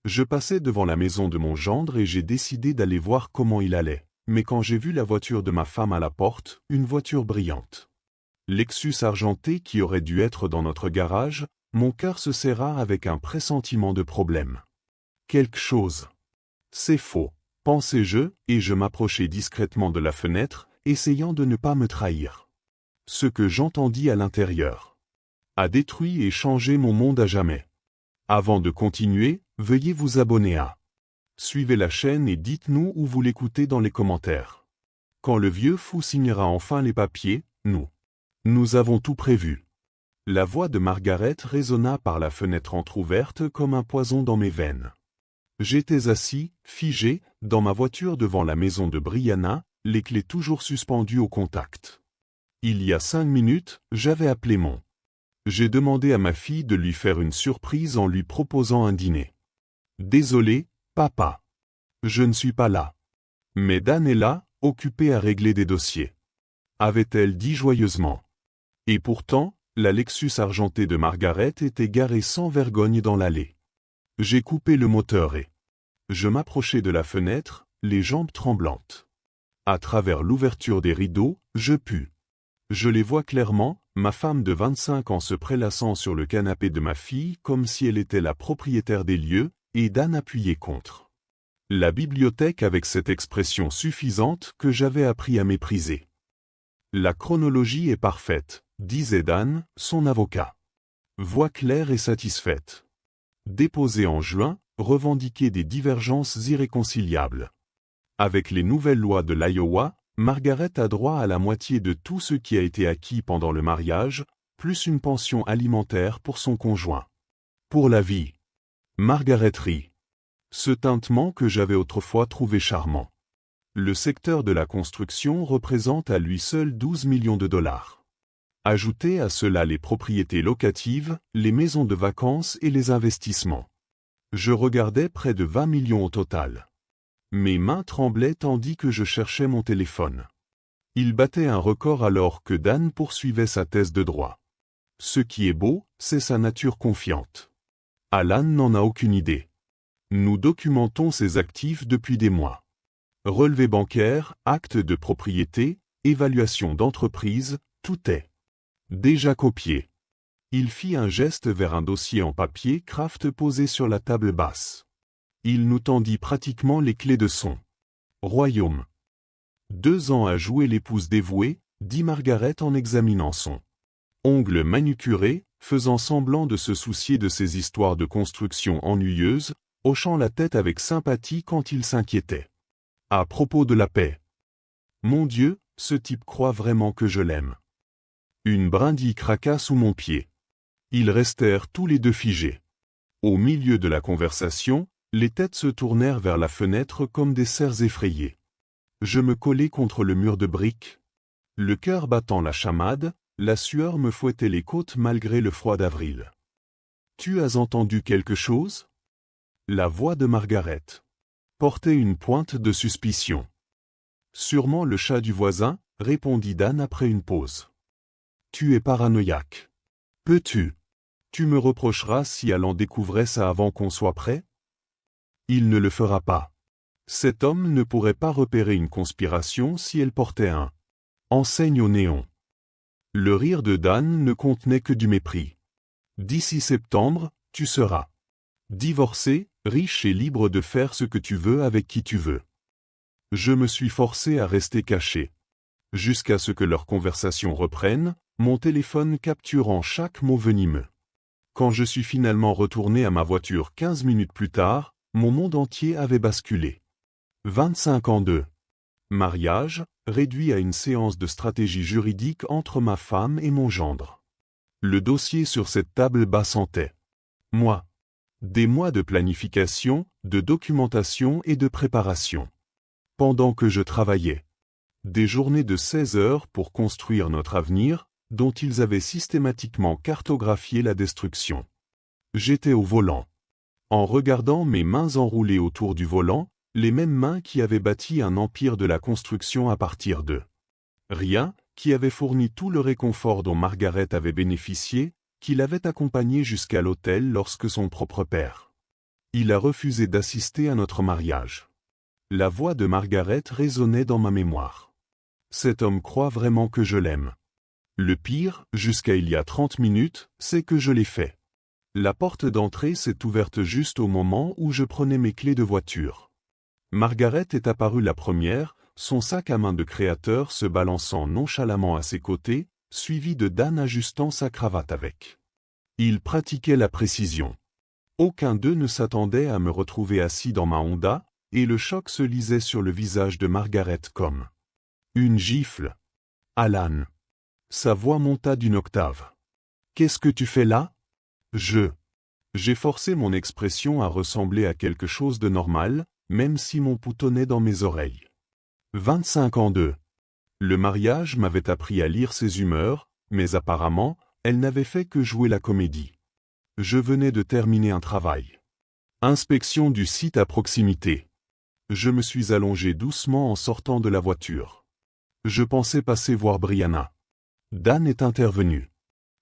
Je passais devant la maison de mon gendre et j'ai décidé d'aller voir comment il allait. Mais quand j'ai vu la voiture de ma femme à la porte, une voiture brillante, Lexus argenté qui aurait dû être dans notre garage, mon cœur se serra avec un pressentiment de problème. Quelque chose. C'est faux, pensai-je, et je m'approchai discrètement de la fenêtre, essayant de ne pas me trahir. Ce que j'entendis à l'intérieur a détruit et changé mon monde à jamais. Avant de continuer, veuillez vous abonner à. Suivez la chaîne et dites-nous où vous l'écoutez dans les commentaires. Quand le vieux fou signera enfin les papiers, nous avons tout prévu. La voix de Margaret résonna par la fenêtre entr'ouverte comme un poison dans mes veines. J'étais assis, figé, dans ma voiture devant la maison de Brianna, les clés toujours suspendues au contact. Il y a 5 minutes, j'avais appelé mon. J'ai demandé à ma fille de lui faire une surprise en lui proposant un dîner. Désolé, papa. Je ne suis pas là. Mais Dan est là, occupé à régler des dossiers. Avait-elle dit joyeusement. Et pourtant, la Lexus argentée de Margaret était garée sans vergogne dans l'allée. J'ai coupé le moteur et je m'approchai de la fenêtre, les jambes tremblantes. À travers l'ouverture des rideaux, je les vois clairement, ma femme de 25 ans se prélassant sur le canapé de ma fille comme si elle était la propriétaire des lieux, et Dan appuyé contre la bibliothèque avec cette expression suffisante que j'avais appris à mépriser. La chronologie est parfaite, disait Dan, son avocat. Voix claire et satisfaite. Déposé en juin, revendiquer des divergences irréconciliables. Avec les nouvelles lois de l'Iowa, Margaret a droit à la moitié de tout ce qui a été acquis pendant le mariage, plus une pension alimentaire pour son conjoint. Pour la vie. Margaret rit. Ce tintement que j'avais autrefois trouvé charmant. Le secteur de la construction représente à lui seul 12 millions de dollars. Ajoutez à cela les propriétés locatives, les maisons de vacances et les investissements. Je regardais près de 20 millions au total. Mes mains tremblaient tandis que je cherchais mon téléphone. Il battait un record alors que Dan poursuivait sa thèse de droit. Ce qui est beau, c'est sa nature confiante. Alan n'en a aucune idée. Nous documentons ses actifs depuis des mois. Relevé bancaire, acte de propriété, évaluation d'entreprise, tout est déjà copié. Il fit un geste vers un dossier en papier Kraft posé sur la table basse. Il nous tendit pratiquement les clés de son royaume. 2 ans à jouer l'épouse dévouée, dit Margaret en examinant son ongle manucuré, faisant semblant de se soucier de ces histoires de construction ennuyeuses, hochant la tête avec sympathie quand il s'inquiétait. À propos de la paix. Mon Dieu, ce type croit vraiment que je l'aime. Une brindille craqua sous mon pied. Ils restèrent tous les deux figés. Au milieu de la conversation, les têtes se tournèrent vers la fenêtre comme des cerfs effrayés. Je me collai contre le mur de briques. Le cœur battant la chamade, la sueur me fouettait les côtes malgré le froid d'avril. « Tu as entendu quelque chose » La voix de Margaret portait une pointe de suspicion. « Sûrement le chat du voisin » répondit Dan après une pause. « Tu es paranoïaque. Peux-tu ? Tu me reprocheras si Alan découvrait ça avant qu'on soit prêt ? Il ne le fera pas. Cet homme ne pourrait pas repérer une conspiration si elle portait un enseigne au néon. » Le rire de Dan ne contenait que du mépris. « D'ici septembre, tu seras divorcé, riche et libre de faire ce que tu veux avec qui tu veux. » Je me suis forcé à rester caché. Jusqu'à ce que leur conversation reprenne, mon téléphone capturant chaque mot venimeux. Quand je suis finalement retourné à ma voiture 15 minutes plus tard, mon monde entier avait basculé. 25 ans de mariage, réduit à une séance de stratégie juridique entre ma femme et mon gendre. Le dossier sur cette table basse sentait. Moi. Des mois de planification, de documentation et de préparation. Pendant que je travaillais. Des journées de 16 heures pour construire notre avenir, dont ils avaient systématiquement cartographié la destruction. J'étais au volant. En regardant mes mains enroulées autour du volant, les mêmes mains qui avaient bâti un empire de la construction à partir de rien, qui avaient fourni tout le réconfort dont Margaret avait bénéficié, qui l'avait accompagnée jusqu'à l'hôtel lorsque son propre père Il a refusé d'assister à notre mariage. La voix de Margaret résonnait dans ma mémoire. Cet homme croit vraiment que je l'aime. Le pire, jusqu'à il y a 30 minutes, c'est que je l'ai fait. La porte d'entrée s'est ouverte juste au moment où je prenais mes clés de voiture. Margaret est apparue la première, son sac à main de créateur se balançant nonchalamment à ses côtés, suivi de Dan ajustant sa cravate avec. Ils pratiquaient la précision. Aucun d'eux ne s'attendait à me retrouver assis dans ma Honda, et le choc se lisait sur le visage de Margaret comme une gifle. « Alan !» Sa voix monta d'une octave. « Qu'est-ce que tu fais là ?» J'ai forcé mon expression à ressembler à quelque chose de normal, même si mon boutonnait dans mes oreilles. 25 ans de. Le mariage m'avait appris à lire ses humeurs, mais apparemment, elle n'avait fait que jouer la comédie. Je venais de terminer un travail. Inspection du site à proximité. Je me suis allongé doucement en sortant de la voiture. Je pensais passer voir Brianna. Dan est intervenu.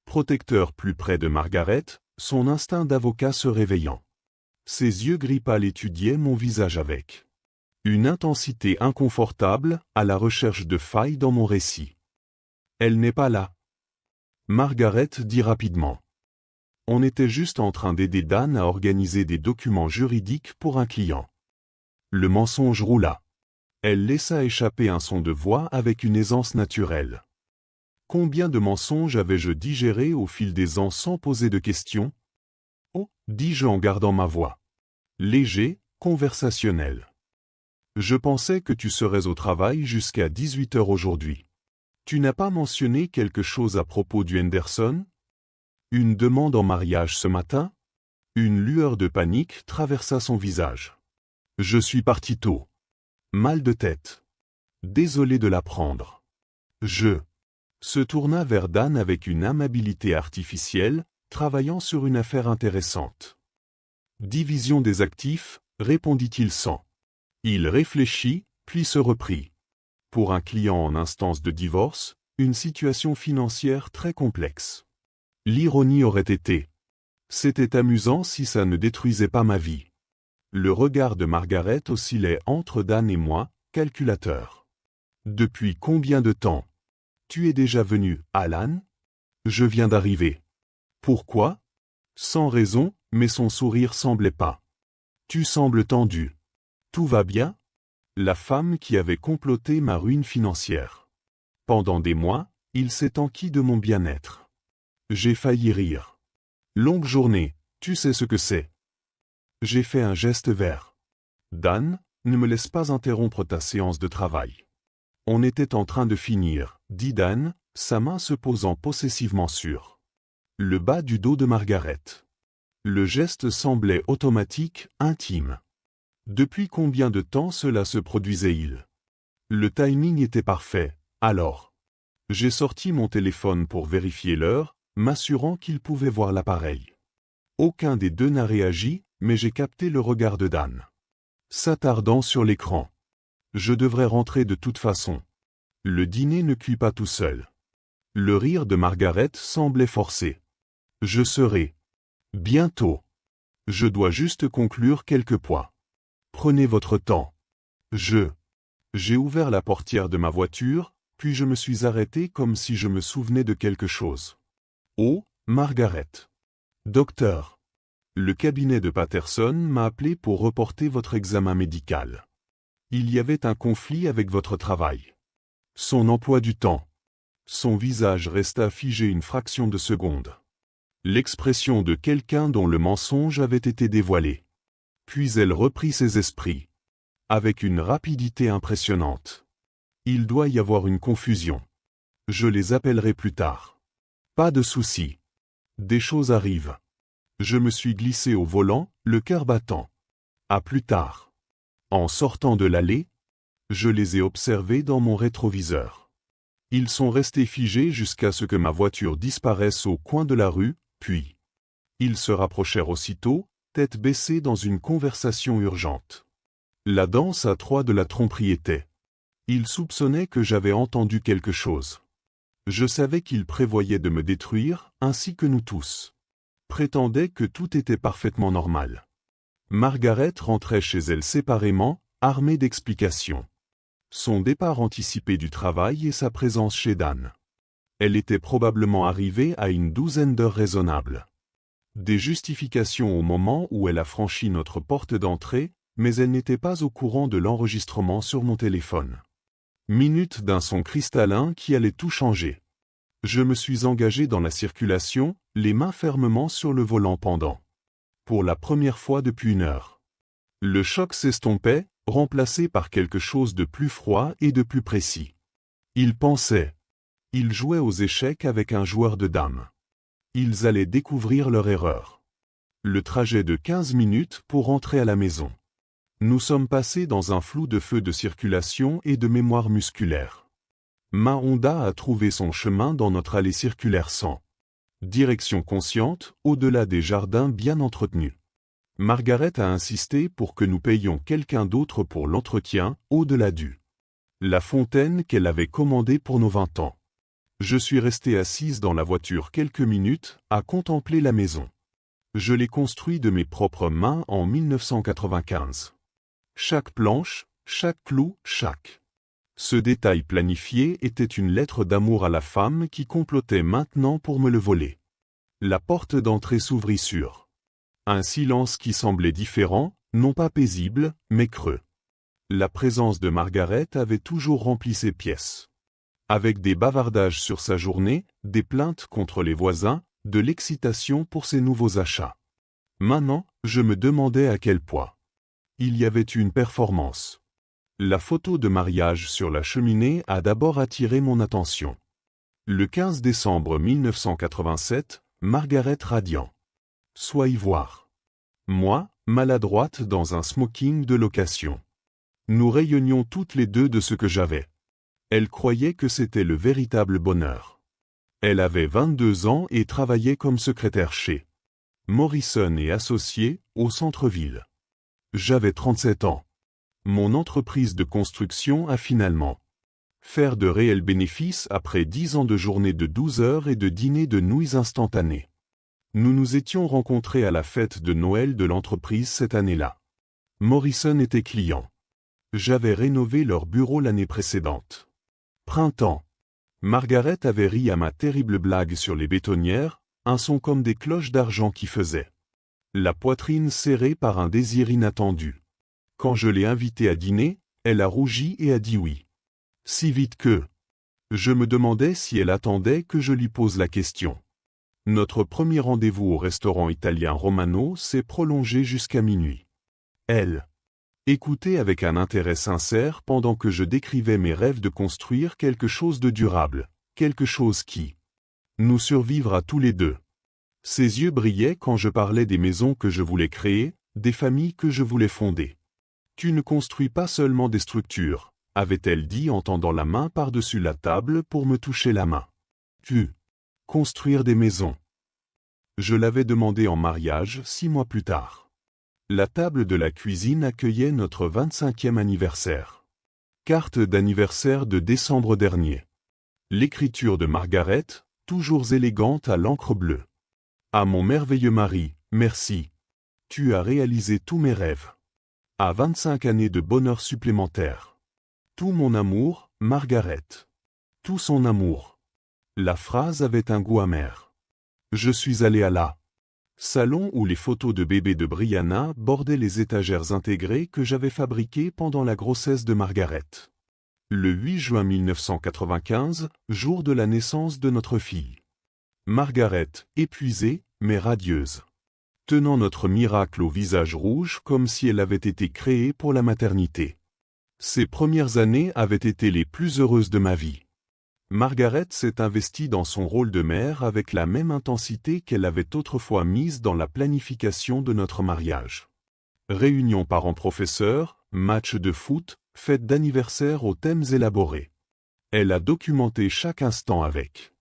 Protecteur plus près de Margaret, son instinct d'avocat se réveillant. Ses yeux gris pâles étudiaient mon visage avec une intensité inconfortable, à la recherche de failles dans mon récit. Elle n'est pas là. Margaret dit rapidement. On était juste en train d'aider Dan à organiser des documents juridiques pour un client. Le mensonge roula. Elle laissa échapper un son de voix avec une aisance naturelle. Combien de mensonges avais-je digérés au fil des ans sans poser de questions ? Oh, dis-je en gardant ma voix. Léger, conversationnel. Je pensais que tu serais au travail jusqu'à 18 heures aujourd'hui. Tu n'as pas mentionné quelque chose à propos du Henderson ? Une demande en mariage ce matin ? Une lueur de panique traversa son visage. Je suis parti tôt. Mal de tête. Désolé de l'apprendre. Se tourna vers Dan avec une amabilité artificielle, travaillant sur une affaire intéressante. Division des actifs, répondit-il sans. Il réfléchit, puis se reprit. Pour un client en instance de divorce, une situation financière très complexe. L'ironie aurait été. C'était amusant si ça ne détruisait pas ma vie. Le regard de Margaret oscillait entre Dan et moi, calculateur. Depuis combien de temps ? Tu es déjà venu, Alan ? Je viens d'arriver. Pourquoi ? Sans raison, mais son sourire semblait pas. Tu sembles tendu. Tout va bien ? La femme qui avait comploté ma ruine financière. Pendant des mois, il s'est enquis de mon bien-être. J'ai failli rire. Longue journée, tu sais ce que c'est. J'ai fait un geste vers. Dan, ne me laisse pas interrompre ta séance de travail. On était en train de finir, dit Dan, sa main se posant possessivement sur le bas du dos de Margaret. Le geste semblait automatique, intime. Depuis combien de temps cela se produisait-il ? Le timing était parfait, alors. J'ai sorti mon téléphone pour vérifier l'heure, m'assurant qu'il pouvait voir l'appareil. Aucun des deux n'a réagi, mais j'ai capté le regard de Dan. S'attardant sur l'écran. Je devrais rentrer de toute façon. Le dîner ne cuit pas tout seul. Le rire de Margaret semblait forcé. Je serai. Bientôt. Je dois juste conclure quelques points. Prenez votre temps. J'ai ouvert la portière de ma voiture, puis je me suis arrêté comme si je me souvenais de quelque chose. Oh, Margaret. Docteur. Le cabinet de Patterson m'a appelé pour reporter votre examen médical. Il y avait un conflit avec votre travail. Son emploi du temps. Son visage resta figé une fraction de seconde. L'expression de quelqu'un dont le mensonge avait été dévoilé. Puis elle reprit ses esprits. Avec une rapidité impressionnante. Il doit y avoir une confusion. Je les appellerai plus tard. Pas de souci. Des choses arrivent. Je me suis glissé au volant, le cœur battant. À plus tard. En sortant de l'allée, je les ai observés dans mon rétroviseur. Ils sont restés figés jusqu'à ce que ma voiture disparaisse au coin de la rue, puis ils se rapprochèrent aussitôt, tête baissée dans une conversation urgente. La danse à trois de la tromperie était. Ils soupçonnaient que j'avais entendu quelque chose. Je savais qu'ils prévoyaient de me détruire, ainsi que nous tous. Prétendaient que tout était parfaitement normal. Margaret rentrait chez elle séparément, armée d'explications. Son départ anticipé du travail et sa présence chez Dan. Elle était probablement arrivée à une 12aine d'heures raisonnables. Des justifications au moment où elle a franchi notre porte d'entrée, mais elle n'était pas au courant de l'enregistrement sur mon téléphone. Minute d'un son cristallin qui allait tout changer. Je me suis engagé dans la circulation, les mains fermement sur le volant pendant. Pour la première fois depuis 1 heure. Le choc s'estompait, remplacé par quelque chose de plus froid et de plus précis. Ils pensaient. Ils jouaient aux échecs avec un joueur de dames. Ils allaient découvrir leur erreur. Le trajet de 15 minutes pour rentrer à la maison. Nous sommes passés dans un flou de feu de circulation et de mémoire musculaire. Ma Honda a trouvé son chemin dans notre allée circulaire sans direction consciente, au-delà des jardins bien entretenus. Margaret a insisté pour que nous payions quelqu'un d'autre pour l'entretien, au-delà du la fontaine qu'elle avait commandée pour nos 20 ans. Je suis resté assise dans la voiture quelques minutes, à contempler la maison. Je l'ai construite de mes propres mains en 1995. Chaque planche, chaque clou, chaque. Ce détail planifié était une lettre d'amour à la femme qui complotait maintenant pour me le voler. La porte d'entrée s'ouvrit sur un silence qui semblait différent, non pas paisible, mais creux. La présence de Margaret avait toujours rempli ses pièces. Avec des bavardages sur sa journée, des plaintes contre les voisins, de l'excitation pour ses nouveaux achats. Maintenant, je me demandais à quel point il y avait une performance. La photo de mariage sur la cheminée a d'abord attiré mon attention. Le 15 décembre 1987, Margaret radiant. Soie ivoire. Moi, maladroite dans un smoking de location. Nous rayonnions toutes les deux de ce que j'avais. Elle croyait que c'était le véritable bonheur. Elle avait 22 ans et travaillait comme secrétaire chez Morrison et Associés, au centre-ville. J'avais 37 ans. Mon entreprise de construction a finalement fait de réels bénéfices après 10 ans de journées de 12 heures et de dîners de nouilles instantanées. Nous nous étions rencontrés à la fête de Noël de l'entreprise cette année-là. Morrison était client. J'avais rénové leur bureau l'année précédente. Printemps. Margaret avait ri à ma terrible blague sur les bétonnières, un son comme des cloches d'argent qui faisait la poitrine serrée par un désir inattendu. Quand je l'ai invitée à dîner, elle a rougi et a dit oui. Si vite que je me demandais si elle attendait que je lui pose la question. Notre premier rendez-vous au restaurant italien Romano s'est prolongé jusqu'à minuit. Elle écoutait avec un intérêt sincère pendant que je décrivais mes rêves de construire quelque chose de durable, quelque chose qui nous survivra tous les deux. Ses yeux brillaient quand je parlais des maisons que je voulais créer, des familles que je voulais fonder. Tu ne construis pas seulement des structures, avait-elle dit en tendant la main par-dessus la table pour me toucher la main. Tu construire des maisons. Je l'avais demandé en mariage 6 mois plus tard. La table de la cuisine accueillait notre 25e anniversaire. Carte d'anniversaire de décembre dernier. L'écriture de Margaret, toujours élégante à l'encre bleue. À mon merveilleux mari, merci. Tu as réalisé tous mes rêves. À 25 années de bonheur supplémentaire. Tout mon amour, Margaret. Tout son amour. La phrase avait un goût amer. Je suis allé à la salon où les photos de bébé de Brianna bordaient les étagères intégrées que j'avais fabriquées pendant la grossesse de Margaret. Le 8 juin 1995, jour de la naissance de notre fille. Margaret, épuisée, mais radieuse. Tenant notre miracle au visage rouge comme si elle avait été créée pour la maternité. Ces premières années avaient été les plus heureuses de ma vie. Margaret s'est investie dans son rôle de mère avec la même intensité qu'elle avait autrefois mise dans la planification de notre mariage. Réunions parents-professeurs, matchs de foot, fêtes d'anniversaire aux thèmes élaborés. Elle a documenté chaque instant avec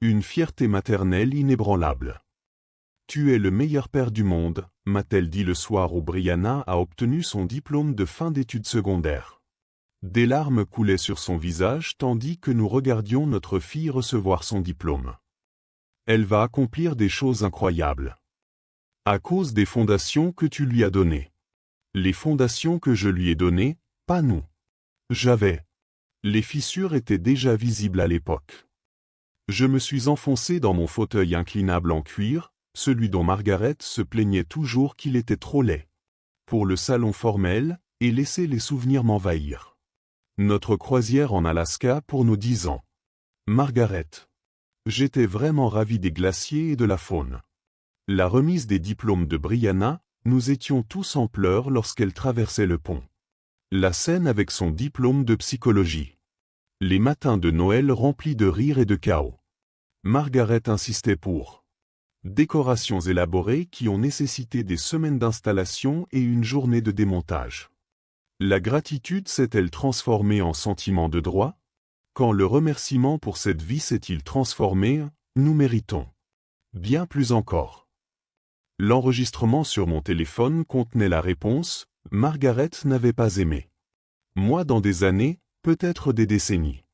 une fierté maternelle inébranlable. Tu es le meilleur père du monde, m'a-t-elle dit le soir où Brianna a obtenu son diplôme de fin d'études secondaires. Des larmes coulaient sur son visage tandis que nous regardions notre fille recevoir son diplôme. Elle va accomplir des choses incroyables. À cause des fondations que tu lui as données. Les fondations que je lui ai données, pas nous. J'avais. Les fissures étaient déjà visibles à l'époque. Je me suis enfoncé dans mon fauteuil inclinable en cuir, celui dont Margaret se plaignait toujours qu'il était trop laid. Pour le salon formel, et laisser les souvenirs m'envahir. Notre croisière en Alaska pour nos 10 ans. Margaret. J'étais vraiment ravi des glaciers et de la faune. La remise des diplômes de Brianna, nous étions tous en pleurs lorsqu'elle traversait le pont. La scène avec son diplôme de psychologie. Les matins de Noël remplis de rires et de chaos. Margaret insistait pour décorations élaborées qui ont nécessité des semaines d'installation et une journée de démontage. La gratitude s'est-elle transformée en sentiment de droit? Quand le remerciement pour cette vie s'est-il transformé, nous méritons bien plus encore. L'enregistrement sur mon téléphone contenait la réponse, Margaret n'avait pas aimé. Moi dans des années, peut-être des décennies.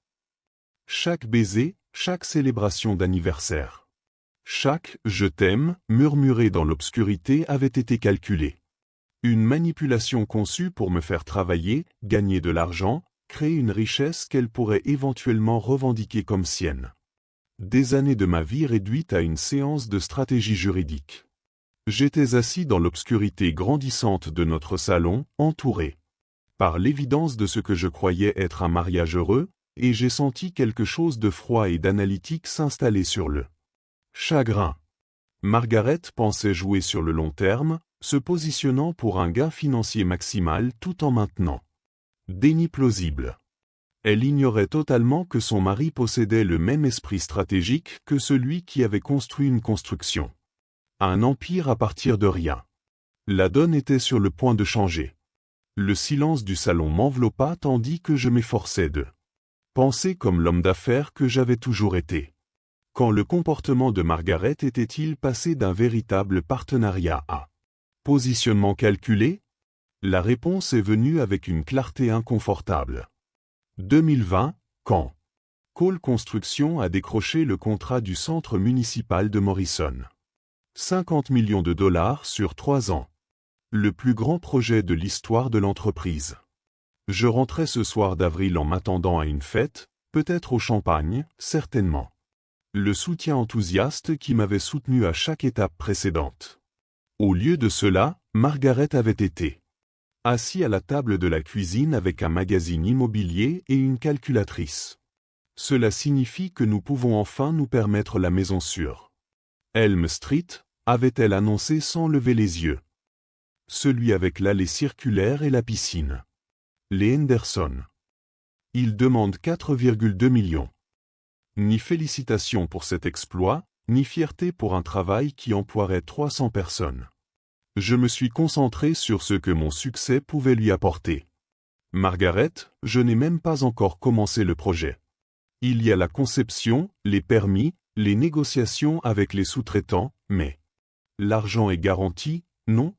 Chaque baiser, chaque célébration d'anniversaire. Chaque « je t'aime » murmuré dans l'obscurité avait été calculé. Une manipulation conçue pour me faire travailler, gagner de l'argent, créer une richesse qu'elle pourrait éventuellement revendiquer comme sienne. Des années de ma vie réduites à une séance de stratégie juridique. J'étais assis dans l'obscurité grandissante de notre salon, entouré par l'évidence de ce que je croyais être un mariage heureux, et j'ai senti quelque chose de froid et d'analytique s'installer sur le chagrin. Margaret pensait jouer sur le long terme, se positionnant pour un gain financier maximal tout en maintenant déni plausible. Elle ignorait totalement que son mari possédait le même esprit stratégique que celui qui avait construit une construction. Un empire à partir de rien. La donne était sur le point de changer. Le silence du salon m'enveloppa tandis que je m'efforçais de penser comme l'homme d'affaires que j'avais toujours été. Quand le comportement de Margaret était-il passé d'un véritable partenariat à positionnement calculé? La réponse est venue avec une clarté inconfortable. 2020, quand Cole Construction a décroché le contrat du centre municipal de Morrison. 50 millions de dollars sur 3 ans. Le plus grand projet de l'histoire de l'entreprise. Je rentrais ce soir d'avril en m'attendant à une fête, peut-être au champagne, certainement. Le soutien enthousiaste qui m'avait soutenu à chaque étape précédente. Au lieu de cela, Margaret avait été assis à la table de la cuisine avec un magazine immobilier et une calculatrice. Cela signifie que nous pouvons enfin nous permettre la maison sur Elm Street, avait-elle annoncé sans lever les yeux. Celui avec l'allée circulaire et la piscine. Les Henderson. Ils demandent 4,2 millions. Ni félicitations pour cet exploit, ni fierté pour un travail qui emploierait 300 personnes. Je me suis concentré sur ce que mon succès pouvait lui apporter. Margaret, je n'ai même pas encore commencé le projet. Il y a la conception, les permis, les négociations avec les sous-traitants, mais l'argent est garanti, non?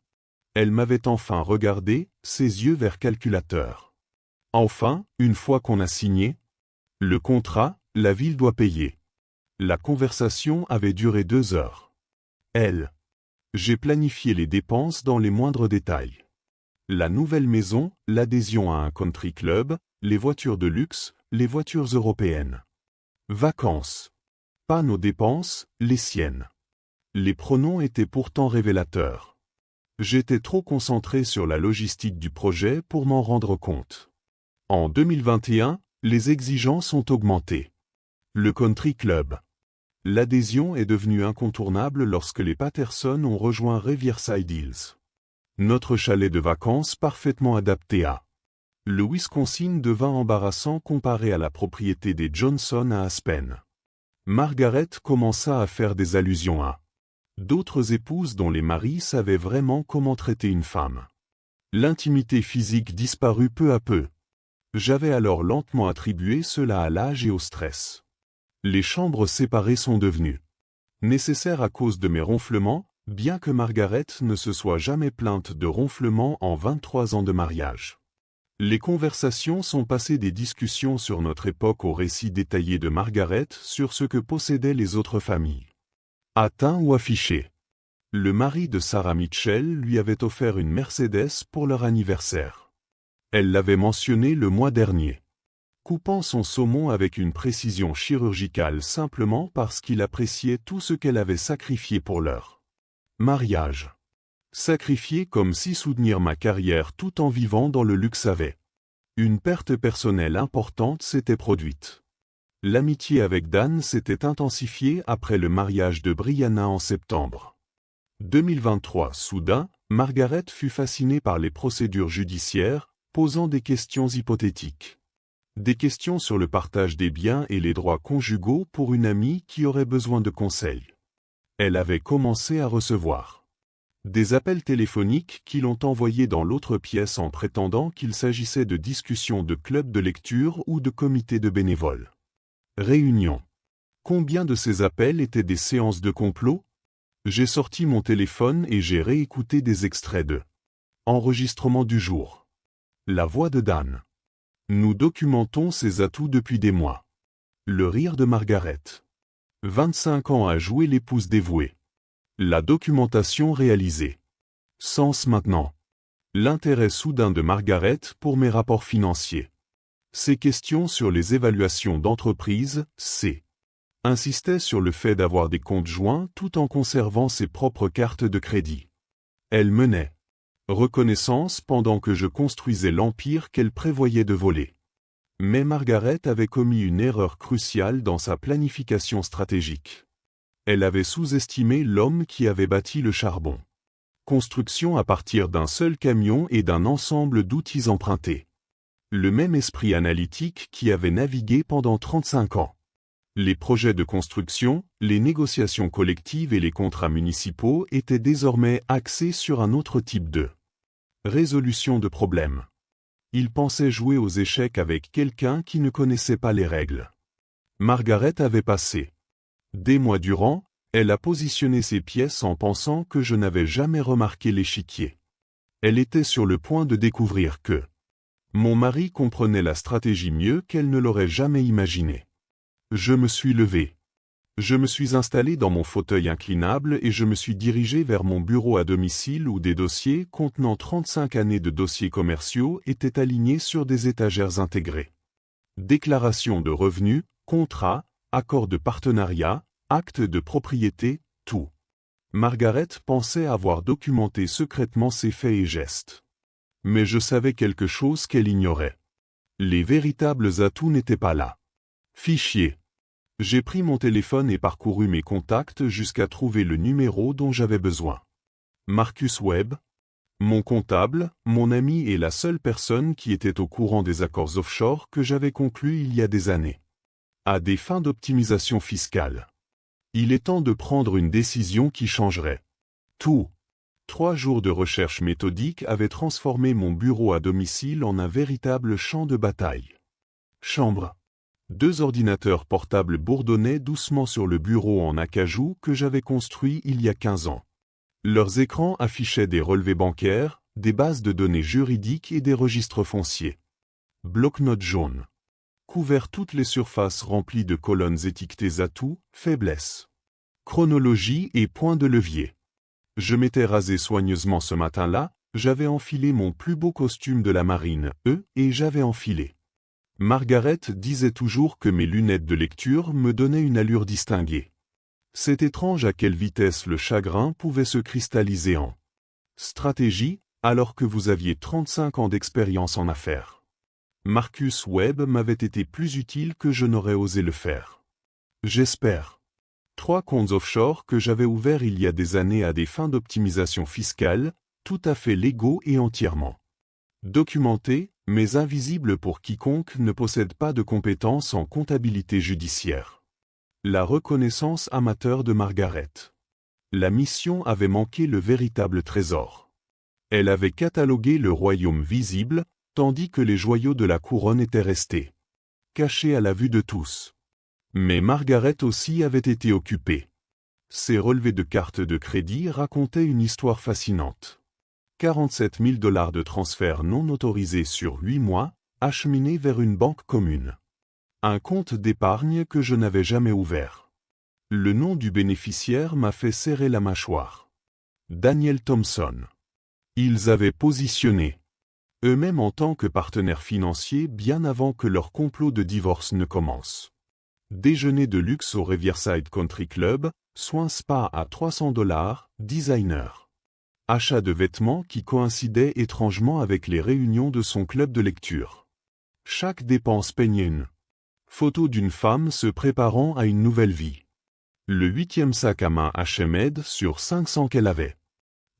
Elle m'avait enfin regardé, ses yeux vers calculateur. Enfin, une fois qu'on a signé le contrat, la ville doit payer. La conversation avait duré 2 heures. J'ai planifié les dépenses dans les moindres détails. La nouvelle maison, l'adhésion à un country club, les voitures de luxe, les voitures européennes. Vacances. Pas nos dépenses, les siennes. Les pronoms étaient pourtant révélateurs. J'étais trop concentré sur la logistique du projet pour m'en rendre compte. En 2021, les exigences ont augmenté. Le country club. L'adhésion est devenue incontournable lorsque les Patterson ont rejoint Riverside Hills. Notre chalet de vacances parfaitement adapté à le Wisconsin devint embarrassant comparé à la propriété des Johnson à Aspen. Margaret commença à faire des allusions à d'autres épouses dont les maris savaient vraiment comment traiter une femme. L'intimité physique disparut peu à peu. J'avais alors lentement attribué cela à l'âge et au stress. Les chambres séparées sont devenues nécessaires à cause de mes ronflements, bien que Margaret ne se soit jamais plainte de ronflements en 23 ans de mariage. Les conversations sont passées des discussions sur notre époque au récit détaillé de Margaret sur ce que possédaient les autres familles. Atteint ou affiché. Le mari de Sarah Mitchell lui avait offert une Mercedes pour leur anniversaire. Elle l'avait mentionné le mois dernier. Coupant son saumon avec une précision chirurgicale simplement parce qu'il appréciait tout ce qu'elle avait sacrifié pour leur mariage. Sacrifié comme si soutenir ma carrière tout en vivant dans le luxe avait. Une perte personnelle importante s'était produite. L'amitié avec Dan s'était intensifiée après le mariage de Brianna en septembre 2023. Soudain, Margaret fut fascinée par les procédures judiciaires, posant des questions hypothétiques. Des questions sur le partage des biens et les droits conjugaux pour une amie qui aurait besoin de conseils. Elle avait commencé à recevoir des appels téléphoniques qui l'ont envoyé dans l'autre pièce en prétendant qu'il s'agissait de discussions de clubs de lecture ou de comités de bénévoles. Réunion. Combien de ces appels étaient des séances de complot? J'ai sorti mon téléphone et j'ai réécouté des extraits de enregistrement du jour. La voix de Dan. Nous documentons ses atouts depuis des mois. Le rire de Margaret. 25 ans à jouer l'épouse dévouée. La documentation réalisée. Sens maintenant. L'intérêt soudain de Margaret pour mes rapports financiers. Ces questions sur les évaluations d'entreprise, insistait sur le fait d'avoir des comptes joints tout en conservant ses propres cartes de crédit. Elle menait reconnaissance pendant que je construisais l'empire qu'elle prévoyait de voler. Mais Margaret avait commis une erreur cruciale dans sa planification stratégique. Elle avait sous-estimé l'homme qui avait bâti le charbon. Construction à partir d'un seul camion et d'un ensemble d'outils empruntés. Le même esprit analytique qui avait navigué pendant 35 ans. Les projets de construction, les négociations collectives et les contrats municipaux étaient désormais axés sur un autre type de résolution de problèmes. Il pensait jouer aux échecs avec quelqu'un qui ne connaissait pas les règles. Margaret avait passé des mois durant, elle a positionné ses pièces en pensant que je n'avais jamais remarqué l'échiquier. Elle était sur le point de découvrir que mon mari comprenait la stratégie mieux qu'elle ne l'aurait jamais imaginé. Je me suis levé. Je me suis installé dans mon fauteuil inclinable et je me suis dirigé vers mon bureau à domicile où des dossiers contenant 35 années de dossiers commerciaux étaient alignés sur des étagères intégrées. Déclaration de revenus, contrat, accord de partenariat, acte de propriété, tout. Margaret pensait avoir documenté secrètement ses faits et gestes. Mais je savais quelque chose qu'elle ignorait. Les véritables atouts n'étaient pas là. Fichier. J'ai pris mon téléphone et parcouru mes contacts jusqu'à trouver le numéro dont j'avais besoin. Marcus Webb. Mon comptable, mon ami et la seule personne qui était au courant des accords offshore que j'avais conclus il y a des années. À des fins d'optimisation fiscale. Il est temps de prendre une décision qui changerait tout. 3 jours de recherche méthodique avaient transformé mon bureau à domicile en un véritable champ de bataille. Chambre. 2 ordinateurs portables bourdonnaient doucement sur le bureau en acajou que j'avais construit il y a 15 ans. Leurs écrans affichaient des relevés bancaires, des bases de données juridiques et des registres fonciers. Bloc-notes jaune. Couvert toutes les surfaces remplies de colonnes étiquetées atouts, faiblesse. Chronologie et point de levier. Je m'étais rasé soigneusement ce matin-là, j'avais enfilé mon plus beau costume de la marine, et j'avais enfilé. Margaret disait toujours que mes lunettes de lecture me donnaient une allure distinguée. C'est étrange à quelle vitesse le chagrin pouvait se cristalliser en stratégie, alors que vous aviez 35 ans d'expérience en affaires. Marcus Webb m'avait été plus utile que je n'aurais osé le faire. J'espère. 3 comptes offshore que j'avais ouverts il y a des années à des fins d'optimisation fiscale, tout à fait légaux et entièrement documentés, mais invisibles pour quiconque ne possède pas de compétences en comptabilité judiciaire. La reconnaissance amateur de Margaret. La mission avait manqué le véritable trésor. Elle avait catalogué le royaume visible, tandis que les joyaux de la couronne étaient restés cachés à la vue de tous. Mais Margaret aussi avait été occupée. Ses relevés de cartes de crédit racontaient une histoire fascinante. 47 000 $ de transferts non autorisés sur 8 mois, acheminés vers une banque commune. Un compte d'épargne que je n'avais jamais ouvert. Le nom du bénéficiaire m'a fait serrer la mâchoire. Daniel Thompson. Ils avaient positionné eux-mêmes en tant que partenaires financiers bien avant que leur complot de divorce ne commence. Déjeuner de luxe au Riverside Country Club, soins spa à $300, designer. Achat de vêtements qui coïncidaient étrangement avec les réunions de son club de lecture. Chaque dépense peignait une photo d'une femme se préparant à une nouvelle vie. Le 8e sac à main H&M sur 500 qu'elle avait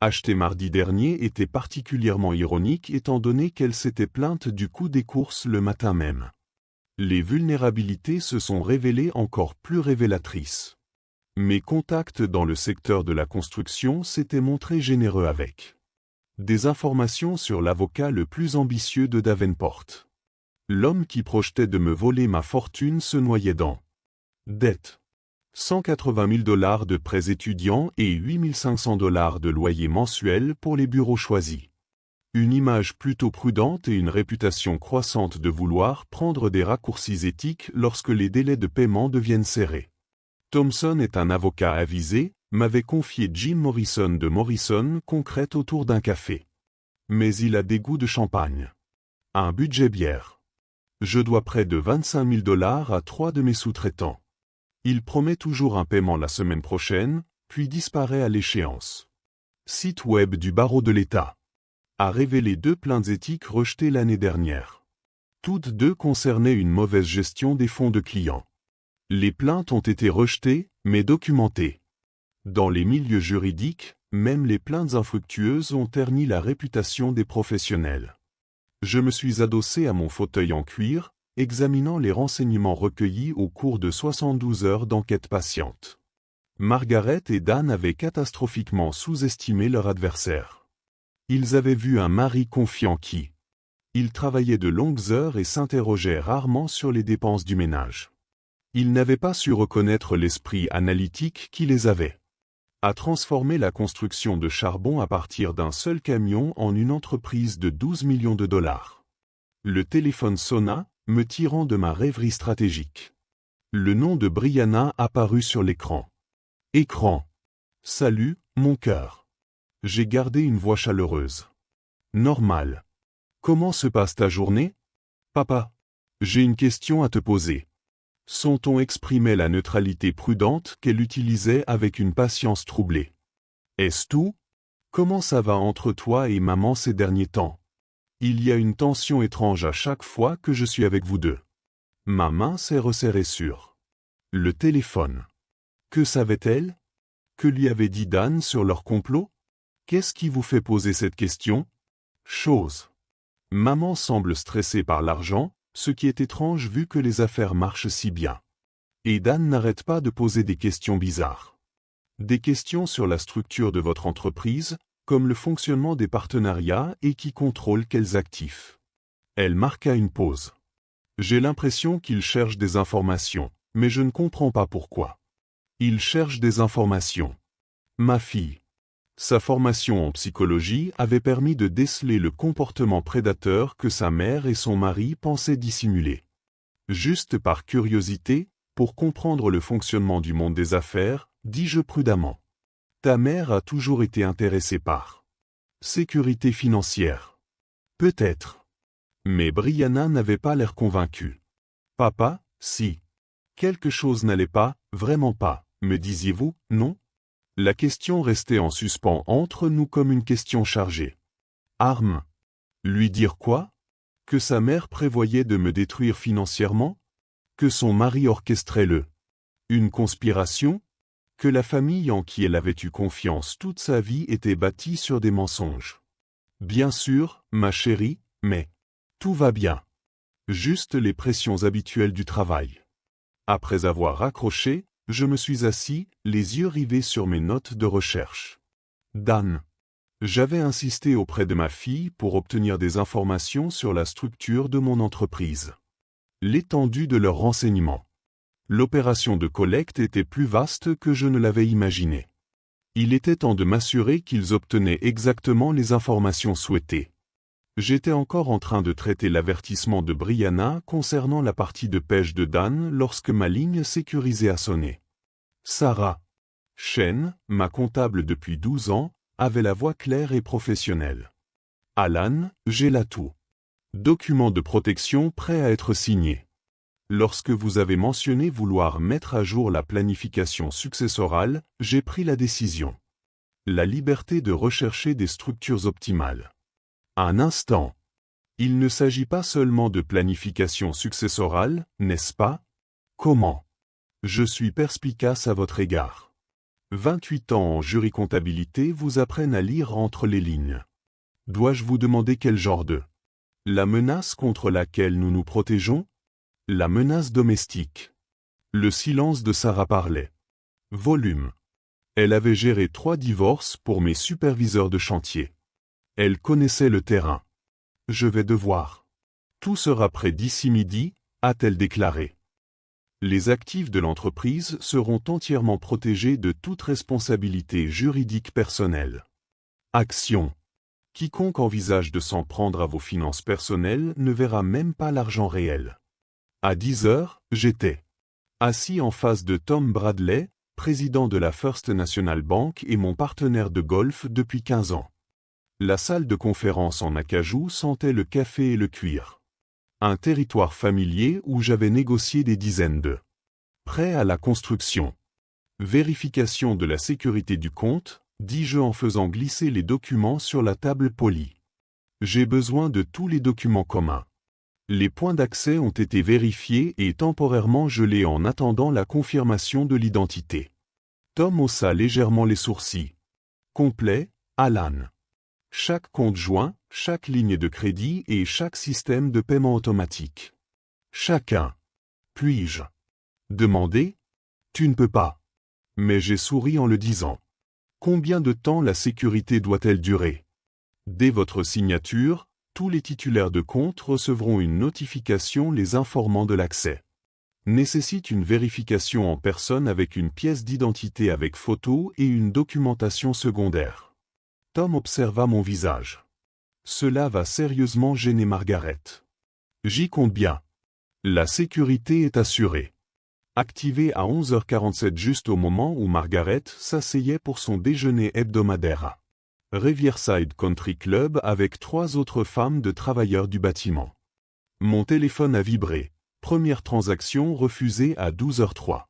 acheté mardi dernier était particulièrement ironique étant donné qu'elle s'était plainte du coût des courses le matin même. Les vulnérabilités se sont révélées encore plus révélatrices. Mes contacts dans le secteur de la construction s'étaient montrés généreux avec des informations sur l'avocat le plus ambitieux de Davenport. L'homme qui projetait de me voler ma fortune se noyait dans dette. $180 000 de prêts étudiants et $8 500 de loyer mensuel pour les bureaux choisis. Une image plutôt prudente et une réputation croissante de vouloir prendre des raccourcis éthiques lorsque les délais de paiement deviennent serrés. Thompson est un avocat avisé, m'avait confié Jim Morrison de Morrison Concrète autour d'un café. Mais il a des goûts de champagne. Un budget bière. Je dois près de $25 000 à 3 de mes sous-traitants. Il promet toujours un paiement la semaine prochaine, puis disparaît à l'échéance. Site web du barreau de l'État a révélé 2 plaintes éthiques rejetées l'année dernière. Toutes 2 concernaient une mauvaise gestion des fonds de clients. Les plaintes ont été rejetées, mais documentées. Dans les milieux juridiques, même les plaintes infructueuses ont terni la réputation des professionnels. Je me suis adossé à mon fauteuil en cuir, examinant les renseignements recueillis au cours de 72 heures d'enquête patiente. Margaret et Dan avaient catastrophiquement sous-estimé leur adversaire. Ils avaient vu un mari confiant qui. Il travaillait de longues heures et s'interrogeait rarement sur les dépenses du ménage. Ils n'avaient pas su reconnaître l'esprit analytique qui les avait à transformer la construction de charbon à partir d'un seul camion en une entreprise de $12 millions. Le téléphone sonna, me tirant de ma rêverie stratégique. Le nom de Brianna apparut sur l'écran. Écran. Salut, mon cœur. J'ai gardé une voix chaleureuse. Normal. Comment se passe ta journée? Papa. J'ai une question à te poser. Son ton exprimait la neutralité prudente qu'elle utilisait avec une patience troublée. Est-ce tout? Comment ça va entre toi et maman ces derniers temps? Il y a une tension étrange à chaque fois que je suis avec vous deux. Ma main s'est resserrée sur le téléphone. Que savait-elle? Que lui avait dit Dan sur leur complot? Qu'est-ce qui vous fait poser cette question? Chose. Maman semble stressée par l'argent, ce qui est étrange vu que les affaires marchent si bien. Et Dan n'arrête pas de poser des questions bizarres. Des questions sur la structure de votre entreprise, comme le fonctionnement des partenariats et qui contrôle quels actifs. Elle marqua une pause. J'ai l'impression qu'il cherche des informations, mais je ne comprends pas pourquoi. Il cherche des informations. Ma fille. Sa formation en psychologie avait permis de déceler le comportement prédateur que sa mère et son mari pensaient dissimuler. Juste par curiosité, pour comprendre le fonctionnement du monde des affaires, dis-je prudemment. Ta mère a toujours été intéressée par sécurité financière. Peut-être. Mais Brianna n'avait pas l'air convaincue. Papa, si. Quelque chose n'allait pas, vraiment pas, me disiez-vous, non? La question restait en suspens entre nous comme une question chargée. Arme. Lui dire quoi? Que sa mère prévoyait de me détruire financièrement? Que son mari orchestrait une conspiration? Que la famille en qui elle avait eu confiance toute sa vie était bâtie sur des mensonges? Bien sûr, ma chérie, mais tout va bien. Juste les pressions habituelles du travail. Après avoir raccroché, je me suis assis, les yeux rivés sur mes notes de recherche. Dan. J'avais insisté auprès de ma fille pour obtenir des informations sur la structure de mon entreprise. L'étendue de leurs renseignements. L'opération de collecte était plus vaste que je ne l'avais imaginé. Il était temps de m'assurer qu'ils obtenaient exactement les informations souhaitées. J'étais encore en train de traiter l'avertissement de Brianna concernant la partie de pêche de Dan lorsque ma ligne sécurisée a sonné. Sarah Chen, ma comptable depuis 12 ans, avait la voix claire et professionnelle. Alan, j'ai l'atout. Document de protection prêt à être signé. Lorsque vous avez mentionné vouloir mettre à jour la planification successorale, j'ai pris la décision. La liberté de rechercher des structures optimales. Un instant. Il ne s'agit pas seulement de planification successorale, n'est-ce pas? Comment? Je suis perspicace à votre égard. 28 ans en jury-comptabilité vous apprennent à lire entre les lignes. Dois-je vous demander quel genre de... La menace contre laquelle nous nous protégeons? La menace domestique. Le silence de Sarah parlait. Volume. Elle avait géré 3 divorces pour mes superviseurs de chantier. Elle connaissait le terrain. Je vais devoir. Tout sera prêt d'ici midi, a-t-elle déclaré. Les actifs de l'entreprise seront entièrement protégés de toute responsabilité juridique personnelle. Action. Quiconque envisage de s'en prendre à vos finances personnelles ne verra même pas l'argent réel. À 10 heures, j'étais assis en face de Tom Bradley, président de la First National Bank et mon partenaire de golf depuis 15 ans. La salle de conférence en acajou sentait le café et le cuir. Un territoire familier où j'avais négocié des dizaines de prêts à la construction. Vérification de la sécurité du compte, dis-je en faisant glisser les documents sur la table polie. J'ai besoin de tous les documents communs. Les points d'accès ont été vérifiés et temporairement gelés en attendant la confirmation de l'identité. Tom haussa légèrement les sourcils. Complet, Alan. Chaque compte joint, chaque ligne de crédit et chaque système de paiement automatique. Chacun. Puis-je demander? Tu ne peux pas. Mais j'ai souri en le disant. Combien de temps la sécurité doit-elle durer? Dès votre signature, tous les titulaires de compte recevront une notification les informant de l'accès. Nécessite une vérification en personne avec une pièce d'identité avec photo et une documentation secondaire. Tom observa mon visage. Cela va sérieusement gêner Margaret. J'y compte bien. La sécurité est assurée. Activé à 11h47 juste au moment où Margaret s'asseyait pour son déjeuner hebdomadaire à Riverside Country Club avec 3 autres femmes de travailleurs du bâtiment. Mon téléphone a vibré. Première transaction refusée à 12h03.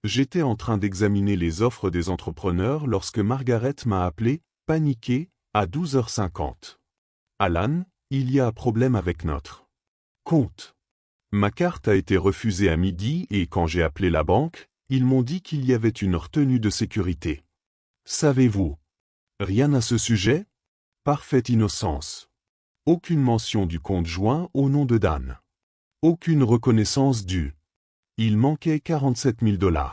J'étais en train d'examiner les offres des entrepreneurs lorsque Margaret m'a appelé, paniqué, à 12h50. Alan, il y a un problème avec notre compte. Ma carte a été refusée à midi et quand j'ai appelé la banque, ils m'ont dit qu'il y avait une retenue de sécurité. Savez-vous? Rien à ce sujet? Parfaite innocence. Aucune mention du compte joint au nom de Dan. Aucune reconnaissance due. Il manquait 47 000 $.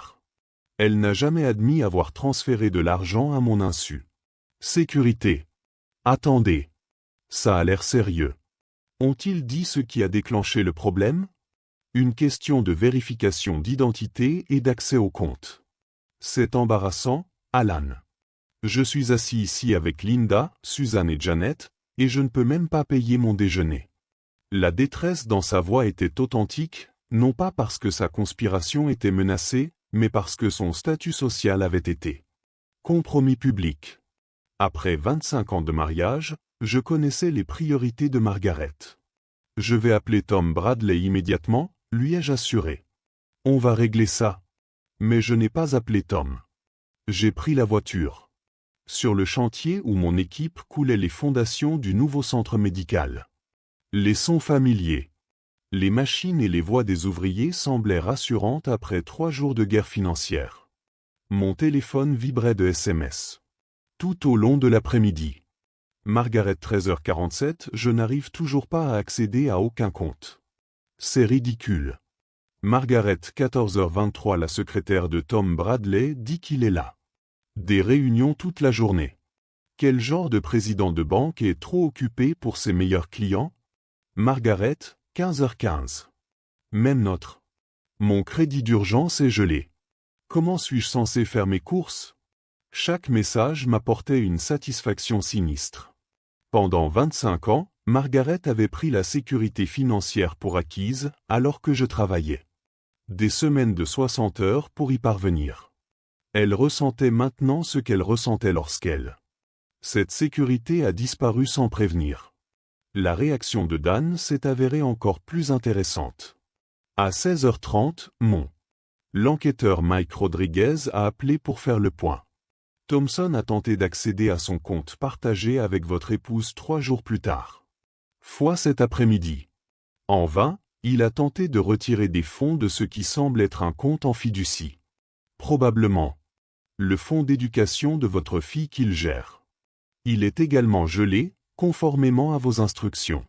Elle n'a jamais admis avoir transféré de l'argent à mon insu. Sécurité. Attendez. Ça a l'air sérieux. Ont-ils dit ce qui a déclenché le problème? Une question de vérification d'identité et d'accès au compte. C'est embarrassant, Alan. Je suis assis ici avec Linda, Suzanne et Janet, et je ne peux même pas payer mon déjeuner. La détresse dans sa voix était authentique, non pas parce que sa conspiration était menacée, mais parce que son statut social avait été compromis public. Après 25 ans de mariage, je connaissais les priorités de Margaret. Je vais appeler Tom Bradley immédiatement, lui ai-je assuré. On va régler ça. Mais je n'ai pas appelé Tom. J'ai pris la voiture. Sur le chantier où mon équipe coulait les fondations du nouveau centre médical. Les sons familiers. Les machines et les voix des ouvriers semblaient rassurantes après 3 jours de guerre financière. Mon téléphone vibrait de SMS. Tout au long de l'après-midi. Margaret 13h47, je n'arrive toujours pas à accéder à aucun compte. C'est ridicule. Margaret 14h23, la secrétaire de Tom Bradley dit qu'il est là. Des réunions toute la journée. Quel genre de président de banque est trop occupé pour ses meilleurs clients? Margaret, 15h15. Même notre. Mon crédit d'urgence est gelé. Comment suis-je censé faire mes courses? Chaque message m'apportait une satisfaction sinistre. Pendant 25 ans, Margaret avait pris la sécurité financière pour acquise alors que je travaillais. Des semaines de 60 heures pour y parvenir. Elle ressentait maintenant ce qu'elle ressentait lorsqu'elle Cette sécurité a disparu sans prévenir. La réaction de Dan s'est avérée encore plus intéressante. À 16h30, l'enquêteur Mike Rodriguez a appelé pour faire le point. Thompson a tenté d'accéder à son compte partagé avec votre épouse 3 jours plus tard. Fois cet après-midi. En vain, il a tenté de retirer des fonds de ce qui semble être un compte en fiducie. Probablement le fonds d'éducation de votre fille qu'il gère. Il est également gelé, conformément à vos instructions.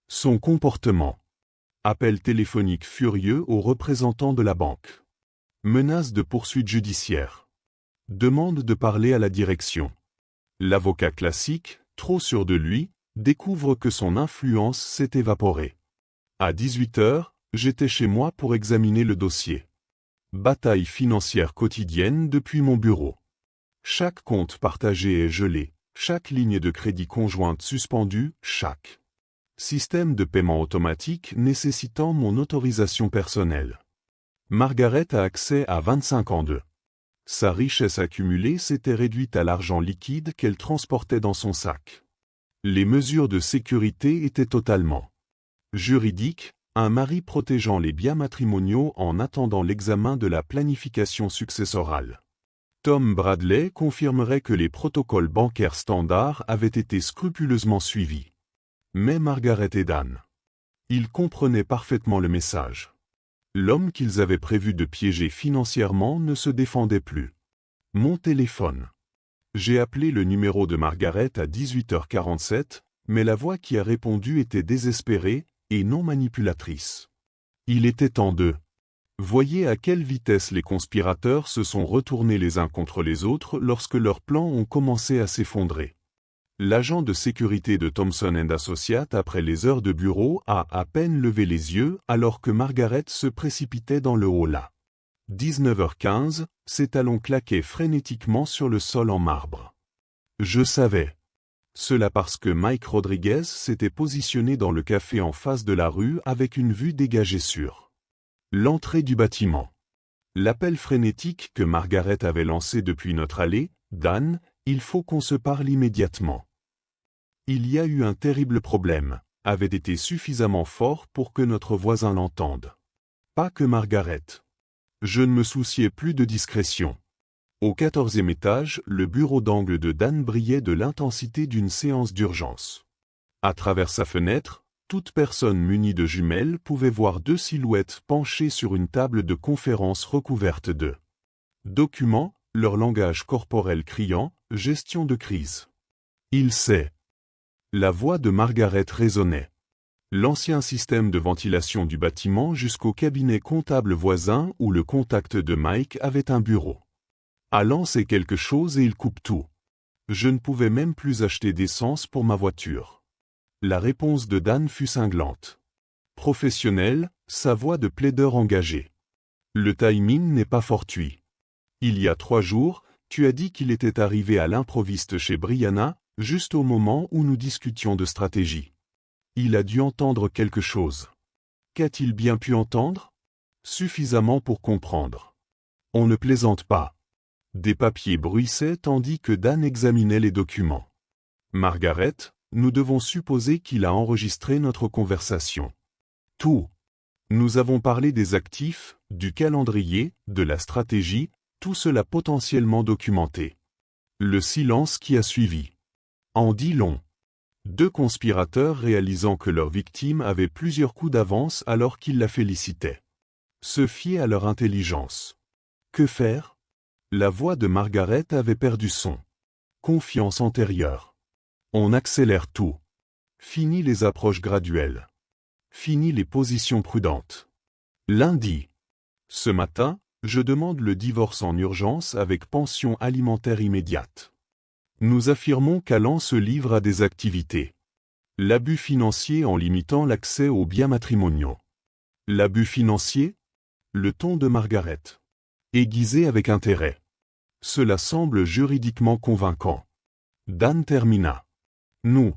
Son comportement. Appel téléphonique furieux aux représentants de la banque. Menace de poursuite judiciaire. Demande de parler à la direction. L'avocat classique, trop sûr de lui, découvre que son influence s'est évaporée. À 18h, j'étais chez moi pour examiner le dossier. Bataille financière quotidienne depuis mon bureau. Chaque compte partagé est gelé, chaque ligne de crédit conjointe suspendue, chaque système de paiement automatique nécessitant mon autorisation personnelle. Margaret a accès à 25 ans de. Sa richesse accumulée s'était réduite à l'argent liquide qu'elle transportait dans son sac. Les mesures de sécurité étaient totalement juridiques, un mari protégeant les biens matrimoniaux en attendant l'examen de la planification successorale. Tom Bradley confirmerait que les protocoles bancaires standards avaient été scrupuleusement suivis. Mais Margaret et Dan. Ils comprenaient parfaitement le message. L'homme qu'ils avaient prévu de piéger financièrement ne se défendait plus. Mon téléphone. J'ai appelé le numéro de Margaret à 18h47, mais la voix qui a répondu était désespérée et non manipulatrice. Il était temps de. Voyez à quelle vitesse les conspirateurs se sont retournés les uns contre les autres lorsque leurs plans ont commencé à s'effondrer. L'agent de sécurité de Thompson & Associates après les heures de bureau a à peine levé les yeux alors que Margaret se précipitait dans le hall à 19h15, ses talons claquaient frénétiquement sur le sol en marbre. Je savais. Cela parce que Mike Rodriguez s'était positionné dans le café en face de la rue avec une vue dégagée sur l'entrée du bâtiment. L'appel frénétique que Margaret avait lancé depuis notre allée, Dan, il faut qu'on se parle immédiatement. Il y a eu un terrible problème, avait été suffisamment fort pour que notre voisin l'entende. Pas que Margaret. Je ne me souciais plus de discrétion. Au 14e étage, le bureau d'angle de Dan brillait de l'intensité d'une séance d'urgence. À travers sa fenêtre, toute personne munie de jumelles pouvait voir 2 silhouettes penchées sur une table de conférence recouverte de documents, leur langage corporel criant « Gestion de crise ». Il sait. La voix de Margaret résonnait. L'ancien système de ventilation du bâtiment jusqu'au cabinet comptable voisin où le contact de Mike avait un bureau. Allan sait quelque chose et il coupe tout. Je ne pouvais même plus acheter d'essence pour ma voiture. La réponse de Dan fut cinglante. Professionnel, sa voix de plaideur engagé. Le timing n'est pas fortuit. Il y a 3 jours, tu as dit qu'il était arrivé à l'improviste chez Brianna, juste au moment où nous discutions de stratégie. Il a dû entendre quelque chose. Qu'a-t-il bien pu entendre? Suffisamment pour comprendre. On ne plaisante pas. Des papiers bruissaient tandis que Dan examinait les documents. Margaret, nous devons supposer qu'il a enregistré notre conversation. Tout. Nous avons parlé des actifs, du calendrier, de la stratégie, tout cela potentiellement documenté. Le silence qui a suivi en dit long. 2 conspirateurs réalisant que leur victime avait plusieurs coups d'avance alors qu'ils la félicitaient. Se fier à leur intelligence. Que faire? La voix de Margaret avait perdu son confiance antérieure. On accélère tout. Fini les approches graduelles. Fini les positions prudentes. Lundi. Ce matin, je demande le divorce en urgence avec pension alimentaire immédiate. Nous affirmons qu'Allan se livre à des activités. L'abus financier en limitant l'accès aux biens matrimoniaux. L'abus financier? Le ton de Margaret. Aiguisé avec intérêt. Cela semble juridiquement convaincant. Dan termina. Nous.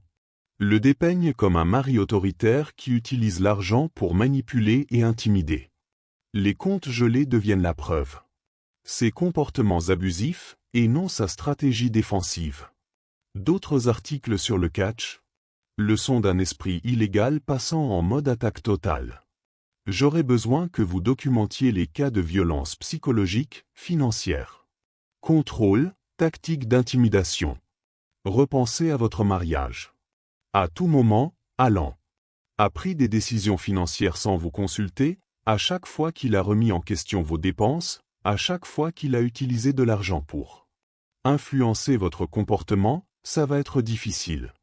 Le dépeigne comme un mari autoritaire qui utilise l'argent pour manipuler et intimider. Les comptes gelés deviennent la preuve. Ses comportements abusifs, et non sa stratégie défensive. D'autres articles sur le catch. Leçon d'un esprit illégal passant en mode attaque totale. J'aurais besoin que vous documentiez les cas de violence psychologique, financière. Contrôle, tactique d'intimidation. Repensez à votre mariage. À tout moment, Alan a pris des décisions financières sans vous consulter, à chaque fois qu'il a remis en question vos dépenses, à chaque fois qu'il a utilisé de l'argent pour influencer votre comportement, ça va être difficile.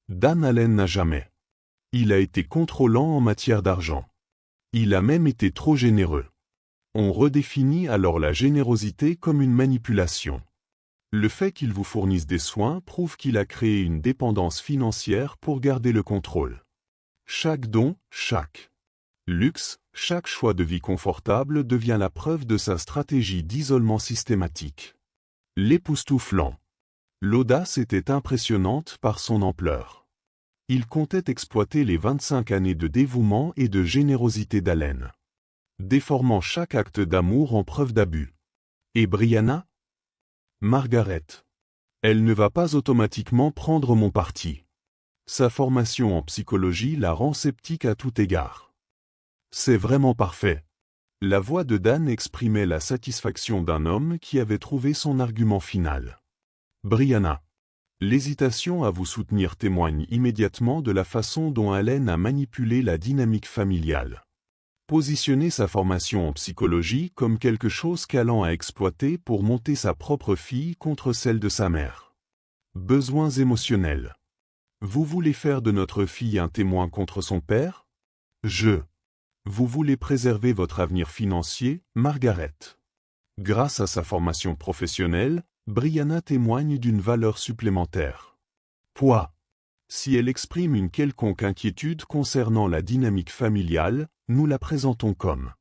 Dan Allen n'a jamais. Il a été contrôlant en matière d'argent. Il a même été trop généreux. On redéfinit alors la générosité comme une manipulation. Le fait qu'il vous fournisse des soins prouve qu'il a créé une dépendance financière pour garder le contrôle. Chaque don, chaque luxe, chaque choix de vie confortable devient la preuve de sa stratégie d'isolement systématique. L'époustouflant. L'audace était impressionnante par son ampleur. Il comptait exploiter les 25 années de dévouement et de générosité d'Allen, déformant chaque acte d'amour en preuve d'abus. Et Brianna? Margaret. Elle ne va pas automatiquement prendre mon parti. Sa formation en psychologie la rend sceptique à tout égard. C'est vraiment parfait. La voix de Dan exprimait la satisfaction d'un homme qui avait trouvé son argument final. Brianna. L'hésitation à vous soutenir témoigne immédiatement de la façon dont Allen a manipulé la dynamique familiale. Positionner sa formation en psychologie comme quelque chose qu'Alan a exploité pour monter sa propre fille contre celle de sa mère. Besoins émotionnels. Vous voulez faire de notre fille un témoin contre son père? Vous voulez préserver votre avenir financier, Margaret. Grâce à sa formation professionnelle, Brianna témoigne d'une valeur supplémentaire. Poids. Si elle exprime une quelconque inquiétude concernant la dynamique familiale, nous la présentons comme.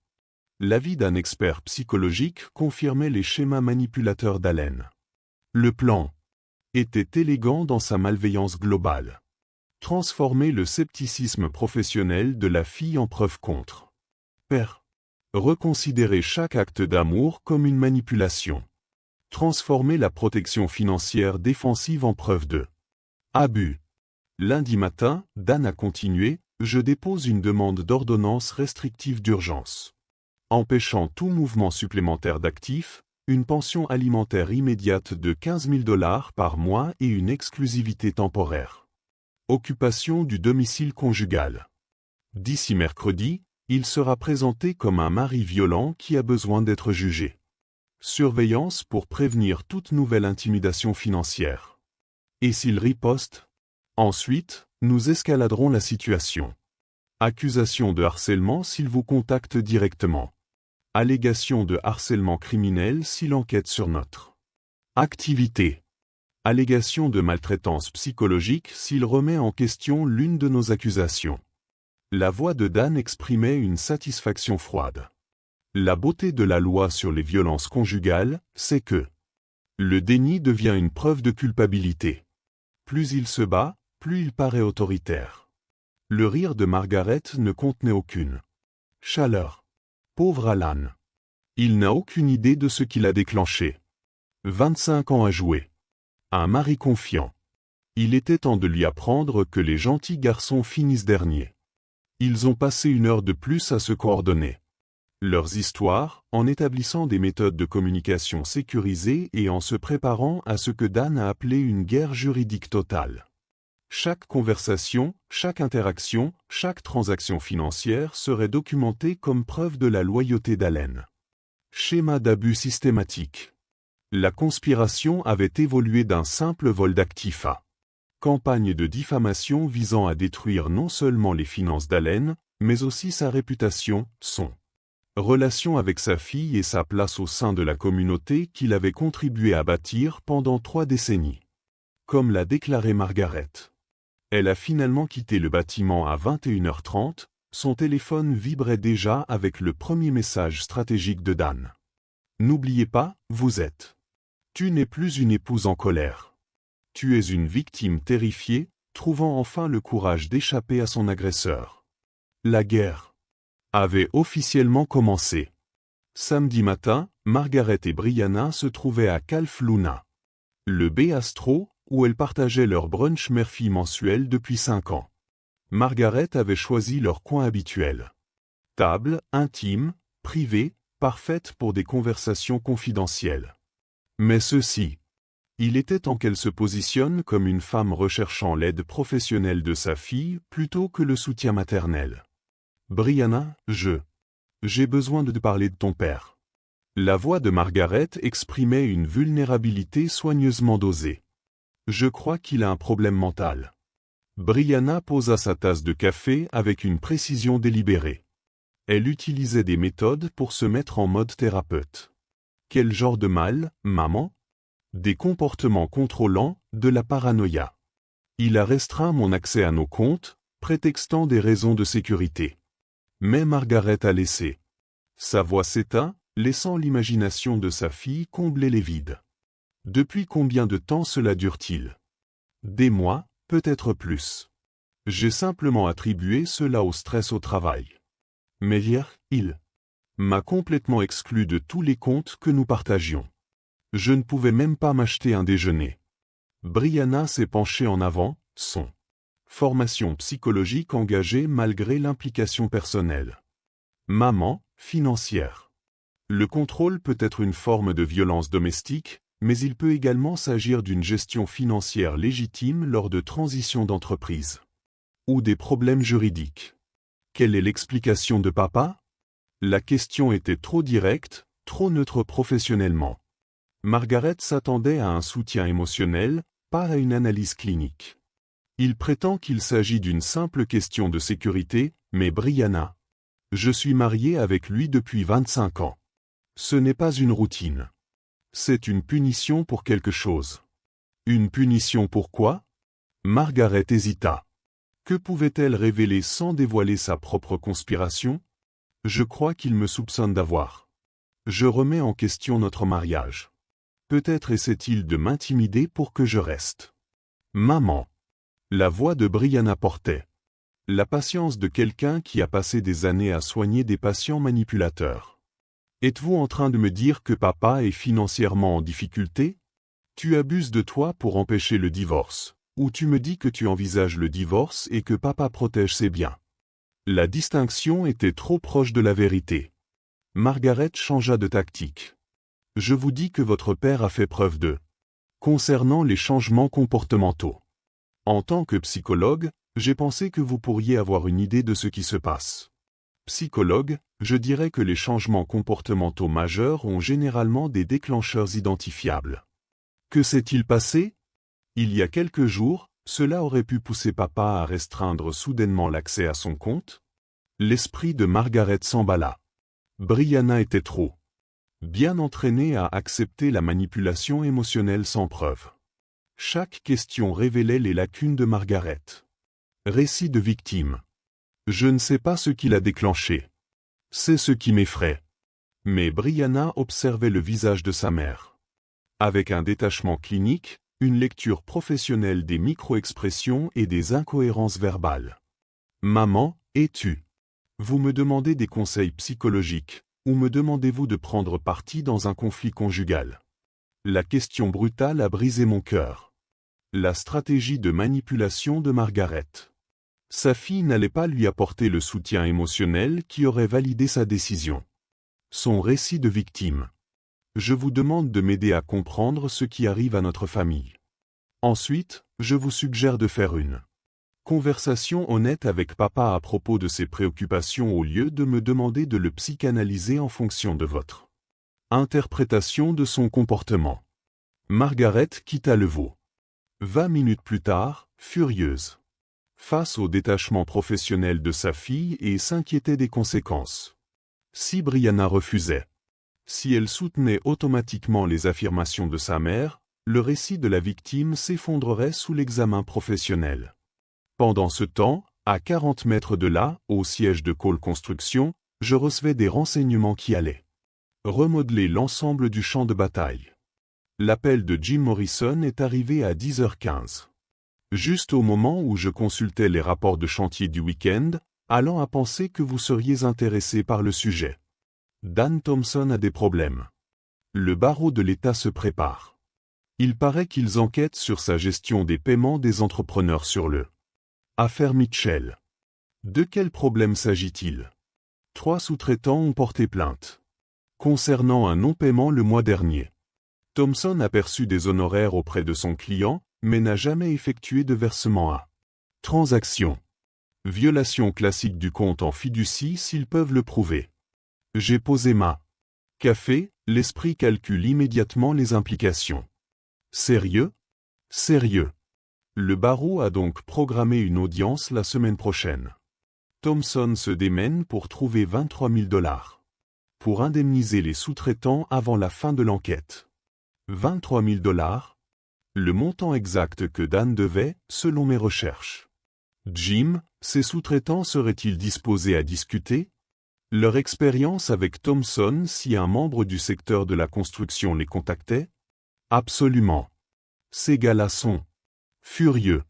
L'avis d'un expert psychologique confirmait les schémas manipulateurs d'Allen. Le plan était élégant dans sa malveillance globale. Transformer le scepticisme professionnel de la fille en preuve contre. Père. Reconsidérer chaque acte d'amour comme une manipulation. Transformer la protection financière défensive en preuve de abus. Lundi matin, Dan a continué, je dépose une demande d'ordonnance restrictive d'urgence. Empêchant tout mouvement supplémentaire d'actifs, une pension alimentaire immédiate de 15 000 $ par mois et une exclusivité temporaire. Occupation du domicile conjugal. D'ici mercredi, il sera présenté comme un mari violent qui a besoin d'être jugé. Surveillance pour prévenir toute nouvelle intimidation financière. Et s'il riposte? Ensuite, nous escaladerons la situation. Accusation de harcèlement s'il vous contacte directement. Allégation de harcèlement criminel s'il enquête sur notre activité. Allégation de maltraitance psychologique s'il remet en question l'une de nos accusations. La voix de Dan exprimait une satisfaction froide. La beauté de la loi sur les violences conjugales, c'est que le déni devient une preuve de culpabilité. Plus il se bat, plus il paraît autoritaire. Le rire de Margaret ne contenait aucune chaleur. Pauvre Alan. Il n'a aucune idée de ce qui l'a déclenché. 25 ans à jouer. Un mari confiant. Il était temps de lui apprendre que les gentils garçons finissent derniers. Ils ont passé 1 heure de plus à se coordonner. Leurs histoires, en établissant des méthodes de communication sécurisées et en se préparant à ce que Dan a appelé une guerre juridique totale. Chaque conversation, chaque interaction, chaque transaction financière serait documentée comme preuve de la loyauté d'Allen. Schéma d'abus systématique. La conspiration avait évolué d'un simple vol d'actifs à campagne de diffamation visant à détruire non seulement les finances d'Allen, mais aussi sa réputation, son relation avec sa fille et sa place au sein de la communauté qu'il avait contribué à bâtir pendant 3 décennies. Comme l'a déclaré Margaret. Elle a finalement quitté le bâtiment à 21h30, son téléphone vibrait déjà avec le premier message stratégique de Dan. N'oubliez pas, vous êtes. Tu n'es plus une épouse en colère. Tu es une victime terrifiée, trouvant enfin le courage d'échapper à son agresseur. La guerre avait officiellement commencé. Samedi matin, Margaret et Brianna se trouvaient à Calf Luna. Le B Astro, où elles partageaient leur brunch mère-fille mensuel depuis 5 ans. Margaret avait choisi leur coin habituel. Table, intime, privée, parfaite pour des conversations confidentielles. Mais ceci, il était temps qu'elle se positionne comme une femme recherchant l'aide professionnelle de sa fille plutôt que le soutien maternel. Brianna, j'ai besoin de te parler de ton père. La voix de Margaret exprimait une vulnérabilité soigneusement dosée. Je crois qu'il a un problème mental. Brianna posa sa tasse de café avec une précision délibérée. Elle utilisait des méthodes pour se mettre en mode thérapeute. Quel genre de mal, maman? Des comportements contrôlants, de la paranoïa. Il a restreint mon accès à nos comptes, prétextant des raisons de sécurité. Mais Margaret a laissé. Sa voix s'éteint, laissant l'imagination de sa fille combler les vides. Depuis combien de temps cela dure-t-il? Des mois, peut-être plus. J'ai simplement attribué cela au stress au travail. Mais hier, il m'a complètement exclu de tous les comptes que nous partagions. Je ne pouvais même pas m'acheter un déjeuner. Brianna s'est penchée en avant, son formation psychologique engagée malgré l'implication personnelle. Maman, financière. Le contrôle peut être une forme de violence domestique, mais il peut également s'agir d'une gestion financière légitime lors de transitions d'entreprise. Ou des problèmes juridiques. Quelle est l'explication de papa? La question était trop directe, trop neutre professionnellement. Margaret s'attendait à un soutien émotionnel, pas à une analyse clinique. Il prétend qu'il s'agit d'une simple question de sécurité, mais Brianna. Je suis marié avec lui depuis 25 ans. Ce n'est pas une routine. C'est une punition pour quelque chose. Une punition pour quoi? Margaret hésita. Que pouvait-elle révéler sans dévoiler sa propre conspiration? Je crois qu'il me soupçonne d'avoir. Je remets en question notre mariage. Peut-être essaie-t-il de m'intimider pour que je reste. Maman. La voix de Brianna portait la patience de quelqu'un qui a passé des années à soigner des patients manipulateurs. Êtes-vous en train de me dire que papa est financièrement en difficulté? Tu abuses de toi pour empêcher le divorce, ou tu me dis que tu envisages le divorce et que papa protège ses biens. La distinction était trop proche de la vérité. Margaret changea de tactique. Je vous dis que votre père a fait preuve de. Concernant les changements comportementaux. En tant que psychologue, j'ai pensé que vous pourriez avoir une idée de ce qui se passe. Psychologue, je dirais que les changements comportementaux majeurs ont généralement des déclencheurs identifiables. Que s'est-il passé? Il y a quelques jours, cela aurait pu pousser papa à restreindre soudainement l'accès à son compte? L'esprit de Margaret s'emballa. Brianna était trop bien entraînée à accepter la manipulation émotionnelle sans preuve. Chaque question révélait les lacunes de Margaret. Récit de victime. Je ne sais pas ce qui l'a déclenché. C'est ce qui m'effraie. Mais Brianna observait le visage de sa mère. Avec un détachement clinique, une lecture professionnelle des micro-expressions et des incohérences verbales. Maman, es-tu? Vous me demandez des conseils psychologiques, ou me demandez-vous de prendre parti dans un conflit conjugal? La question brutale a brisé mon cœur. La stratégie de manipulation de Margaret. Sa fille n'allait pas lui apporter le soutien émotionnel qui aurait validé sa décision. Son récit de victime. Je vous demande de m'aider à comprendre ce qui arrive à notre famille. Ensuite, je vous suggère de faire une conversation honnête avec papa à propos de ses préoccupations au lieu de me demander de le psychanalyser en fonction de votre interprétation de son comportement. Margaret quitta le veau. 20 minutes plus tard, furieuse. Face au détachement professionnel de sa fille et s'inquiétait des conséquences. Si Brianna refusait, si elle soutenait automatiquement les affirmations de sa mère, le récit de la victime s'effondrerait sous l'examen professionnel. Pendant ce temps, à 40 mètres de là, au siège de Cole Construction, je recevais des renseignements qui allaient remodeler l'ensemble du champ de bataille. L'appel de Jim Morrison est arrivé à 10h15. Juste au moment où je consultais les rapports de chantier du week-end, allant à penser que vous seriez intéressé par le sujet. Dan Thompson a des problèmes. Le barreau de l'État se prépare. Il paraît qu'ils enquêtent sur sa gestion des paiements des entrepreneurs sur le Affaire Mitchell. De quel problème s'agit-il? 3 sous-traitants ont porté plainte. Concernant un non-paiement le mois dernier. Thomson a perçu des honoraires auprès de son client, mais n'a jamais effectué de versement à transaction. Violation classique du compte en fiducie s'ils peuvent le prouver. J'ai posé ma café, l'esprit calcule immédiatement les implications. Sérieux? Sérieux. Le barreau a donc programmé une audience la semaine prochaine. Thomson se démène pour trouver 23 000 $. Pour indemniser les sous-traitants avant la fin de l'enquête. 23 000 $? Le montant exact que Dan devait, selon mes recherches. Jim, ces sous-traitants seraient-ils disposés à discuter? Leur expérience avec Thomson si un membre du secteur de la construction les contactait? Absolument. Ces gars-là sont furieux.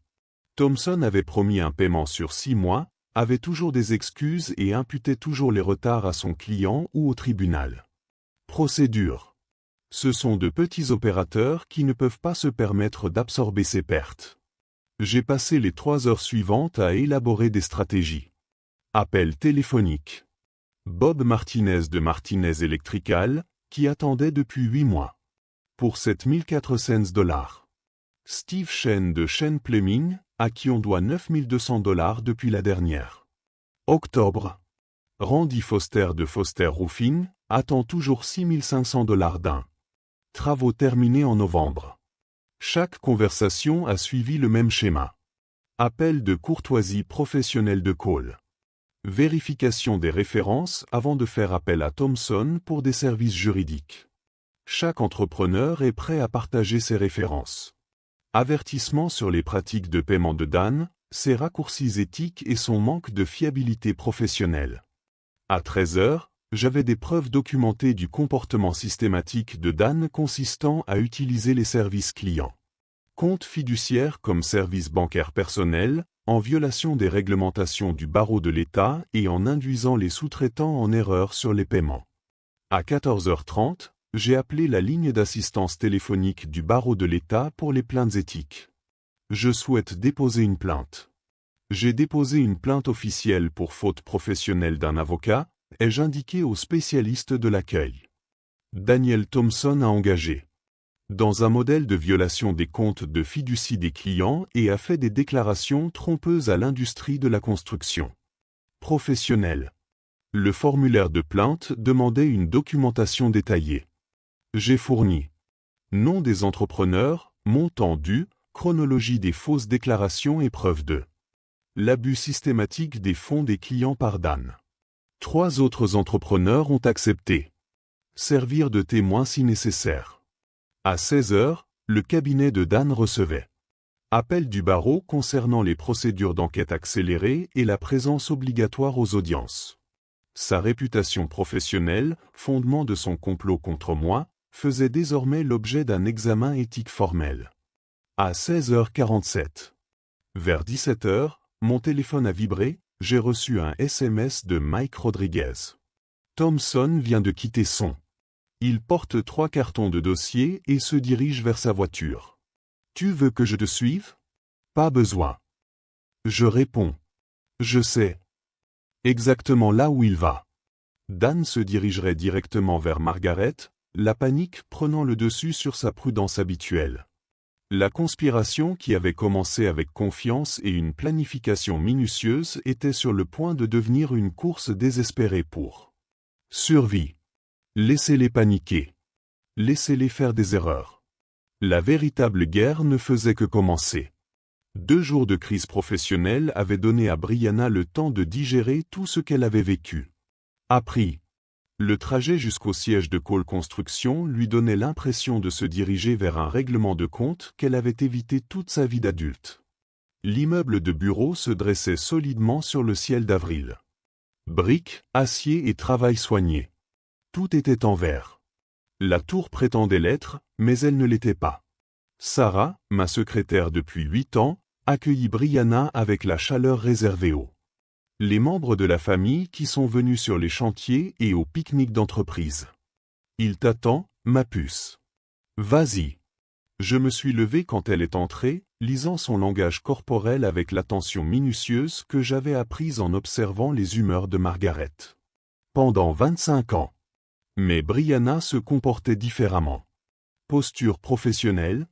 Thomson avait promis un paiement sur 6 mois, avait toujours des excuses et imputait toujours les retards à son client ou au tribunal. Procédure. Ce sont de petits opérateurs qui ne peuvent pas se permettre d'absorber ces pertes. J'ai passé les 3 heures suivantes à élaborer des stratégies. Appel téléphonique. Bob Martinez de Martinez Electrical, qui attendait depuis 8 mois. Pour 7 400 $. Steve Shen de Shen Plumbing, à qui on doit 9 200 $ depuis la dernière. Octobre. Randy Foster de Foster Roofing, attend toujours 6 500 $ d'un. Travaux terminés en novembre. Chaque conversation a suivi le même schéma. Appel de courtoisie professionnelle de call. Vérification des références avant de faire appel à Thomson pour des services juridiques. Chaque entrepreneur est prêt à partager ses références. Avertissement sur les pratiques de paiement de Dan, ses raccourcis éthiques et son manque de fiabilité professionnelle. À 13 heures, j'avais des preuves documentées du comportement systématique de Dan consistant à utiliser les services clients. Compte fiduciaire comme service bancaire personnel, en violation des réglementations du barreau de l'État et en induisant les sous-traitants en erreur sur les paiements. À 14h30, j'ai appelé la ligne d'assistance téléphonique du barreau de l'État pour les plaintes éthiques. Je souhaite déposer une plainte. J'ai déposé une plainte officielle pour faute professionnelle d'un avocat, ai-je indiqué au spécialiste de l'accueil. Daniel Thomson a engagé dans un modèle de violation des comptes de fiducie des clients et a fait des déclarations trompeuses à l'industrie de la construction. Professionnel. Le formulaire de plainte demandait une documentation détaillée. J'ai fourni nom des entrepreneurs, montant dû, chronologie des fausses déclarations et preuve de l'abus systématique des fonds des clients par Dan. 3 autres entrepreneurs ont accepté. Servir de témoin si nécessaire. À 16 heures, le cabinet de Dan recevait appel du barreau concernant les procédures d'enquête accélérée et la présence obligatoire aux audiences. Sa réputation professionnelle, fondement de son complot contre moi, faisait désormais l'objet d'un examen éthique formel. À 16h47. Vers 17h, mon téléphone a vibré, j'ai reçu un SMS de Mike Rodriguez. Thomson vient de quitter son. Il porte 3 cartons de dossier et se dirige vers sa voiture. Tu veux que je te suive? Pas besoin. Je réponds. Je sais exactement là où il va. Dan se dirigerait directement vers Margaret, la panique prenant le dessus sur sa prudence habituelle. La conspiration qui avait commencé avec confiance et une planification minutieuse était sur le point de devenir une course désespérée pour survie. Laissez-les paniquer. Laissez-les faire des erreurs. La véritable guerre ne faisait que commencer. 2 jours de crise professionnelle avaient donné à Brianna le temps de digérer tout ce qu'elle avait vécu. Appris. Le trajet jusqu'au siège de Cole Construction lui donnait l'impression de se diriger vers un règlement de compte qu'elle avait évité toute sa vie d'adulte. L'immeuble de bureau se dressait solidement sur le ciel d'avril. Briques, acier et travail soigné. Tout était en verre. La tour prétendait l'être, mais elle ne l'était pas. Sarah, ma secrétaire depuis 8 ans, accueillit Brianna avec la chaleur réservée aux les membres de la famille qui sont venus sur les chantiers et au pique-nique d'entreprise. Il t'attend, ma puce. Vas-y. Je me suis levé quand elle est entrée, lisant son langage corporel avec l'attention minutieuse que j'avais apprise en observant les humeurs de Margaret. Pendant 25 ans. Mais Brianna se comportait différemment. Posture professionnelle,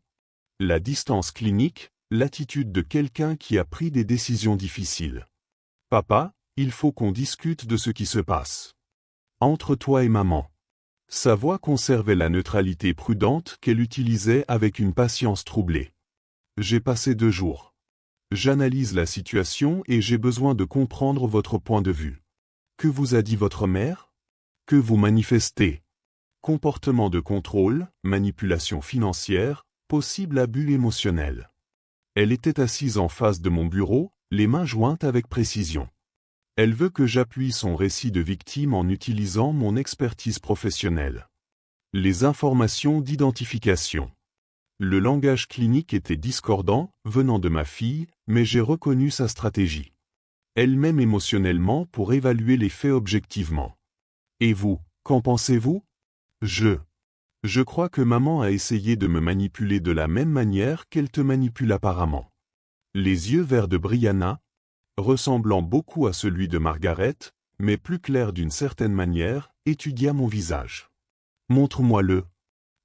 la distance clinique, l'attitude de quelqu'un qui a pris des décisions difficiles. Papa, il faut qu'on discute de ce qui se passe. Entre toi et maman. Sa voix conservait la neutralité prudente qu'elle utilisait avec une patience troublée. J'ai passé 2 jours. J'analyse la situation et j'ai besoin de comprendre votre point de vue. Que vous a dit votre mère? Que vous manifestez? Comportement de contrôle, manipulation financière, possible abus émotionnel. Elle était assise en face de mon bureau, les mains jointes avec précision. Elle veut que j'appuie son récit de victime en utilisant mon expertise professionnelle. Les informations d'identification. Le langage clinique était discordant, venant de ma fille, mais j'ai reconnu sa stratégie. Elle m'aime émotionnellement pour évaluer les faits objectivement. Et vous, qu'en pensez-vous? Je crois que maman a essayé de me manipuler de la même manière qu'elle te manipule apparemment. Les yeux verts de Brianna, ressemblant beaucoup à celui de Margaret, mais plus clair d'une certaine manière, étudia mon visage. Montre-moi-le.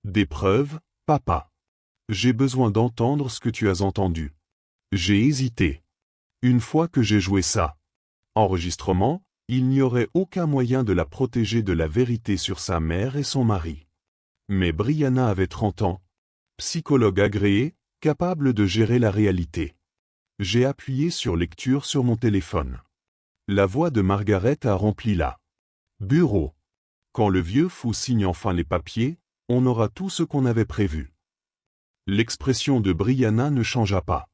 Des preuves, papa. J'ai besoin d'entendre ce que tu as entendu. J'ai hésité. Une fois que j'ai joué ça. Enregistrement, il n'y aurait aucun moyen de la protéger de la vérité sur sa mère et son mari. Mais Brianna avait 30 ans. Psychologue agréé, capable de gérer la réalité. J'ai appuyé sur lecture sur mon téléphone. La voix de Margaret a rempli la bureau. Quand le vieux fou signe enfin les papiers, on aura tout ce qu'on avait prévu. L'expression de Brianna ne changea pas.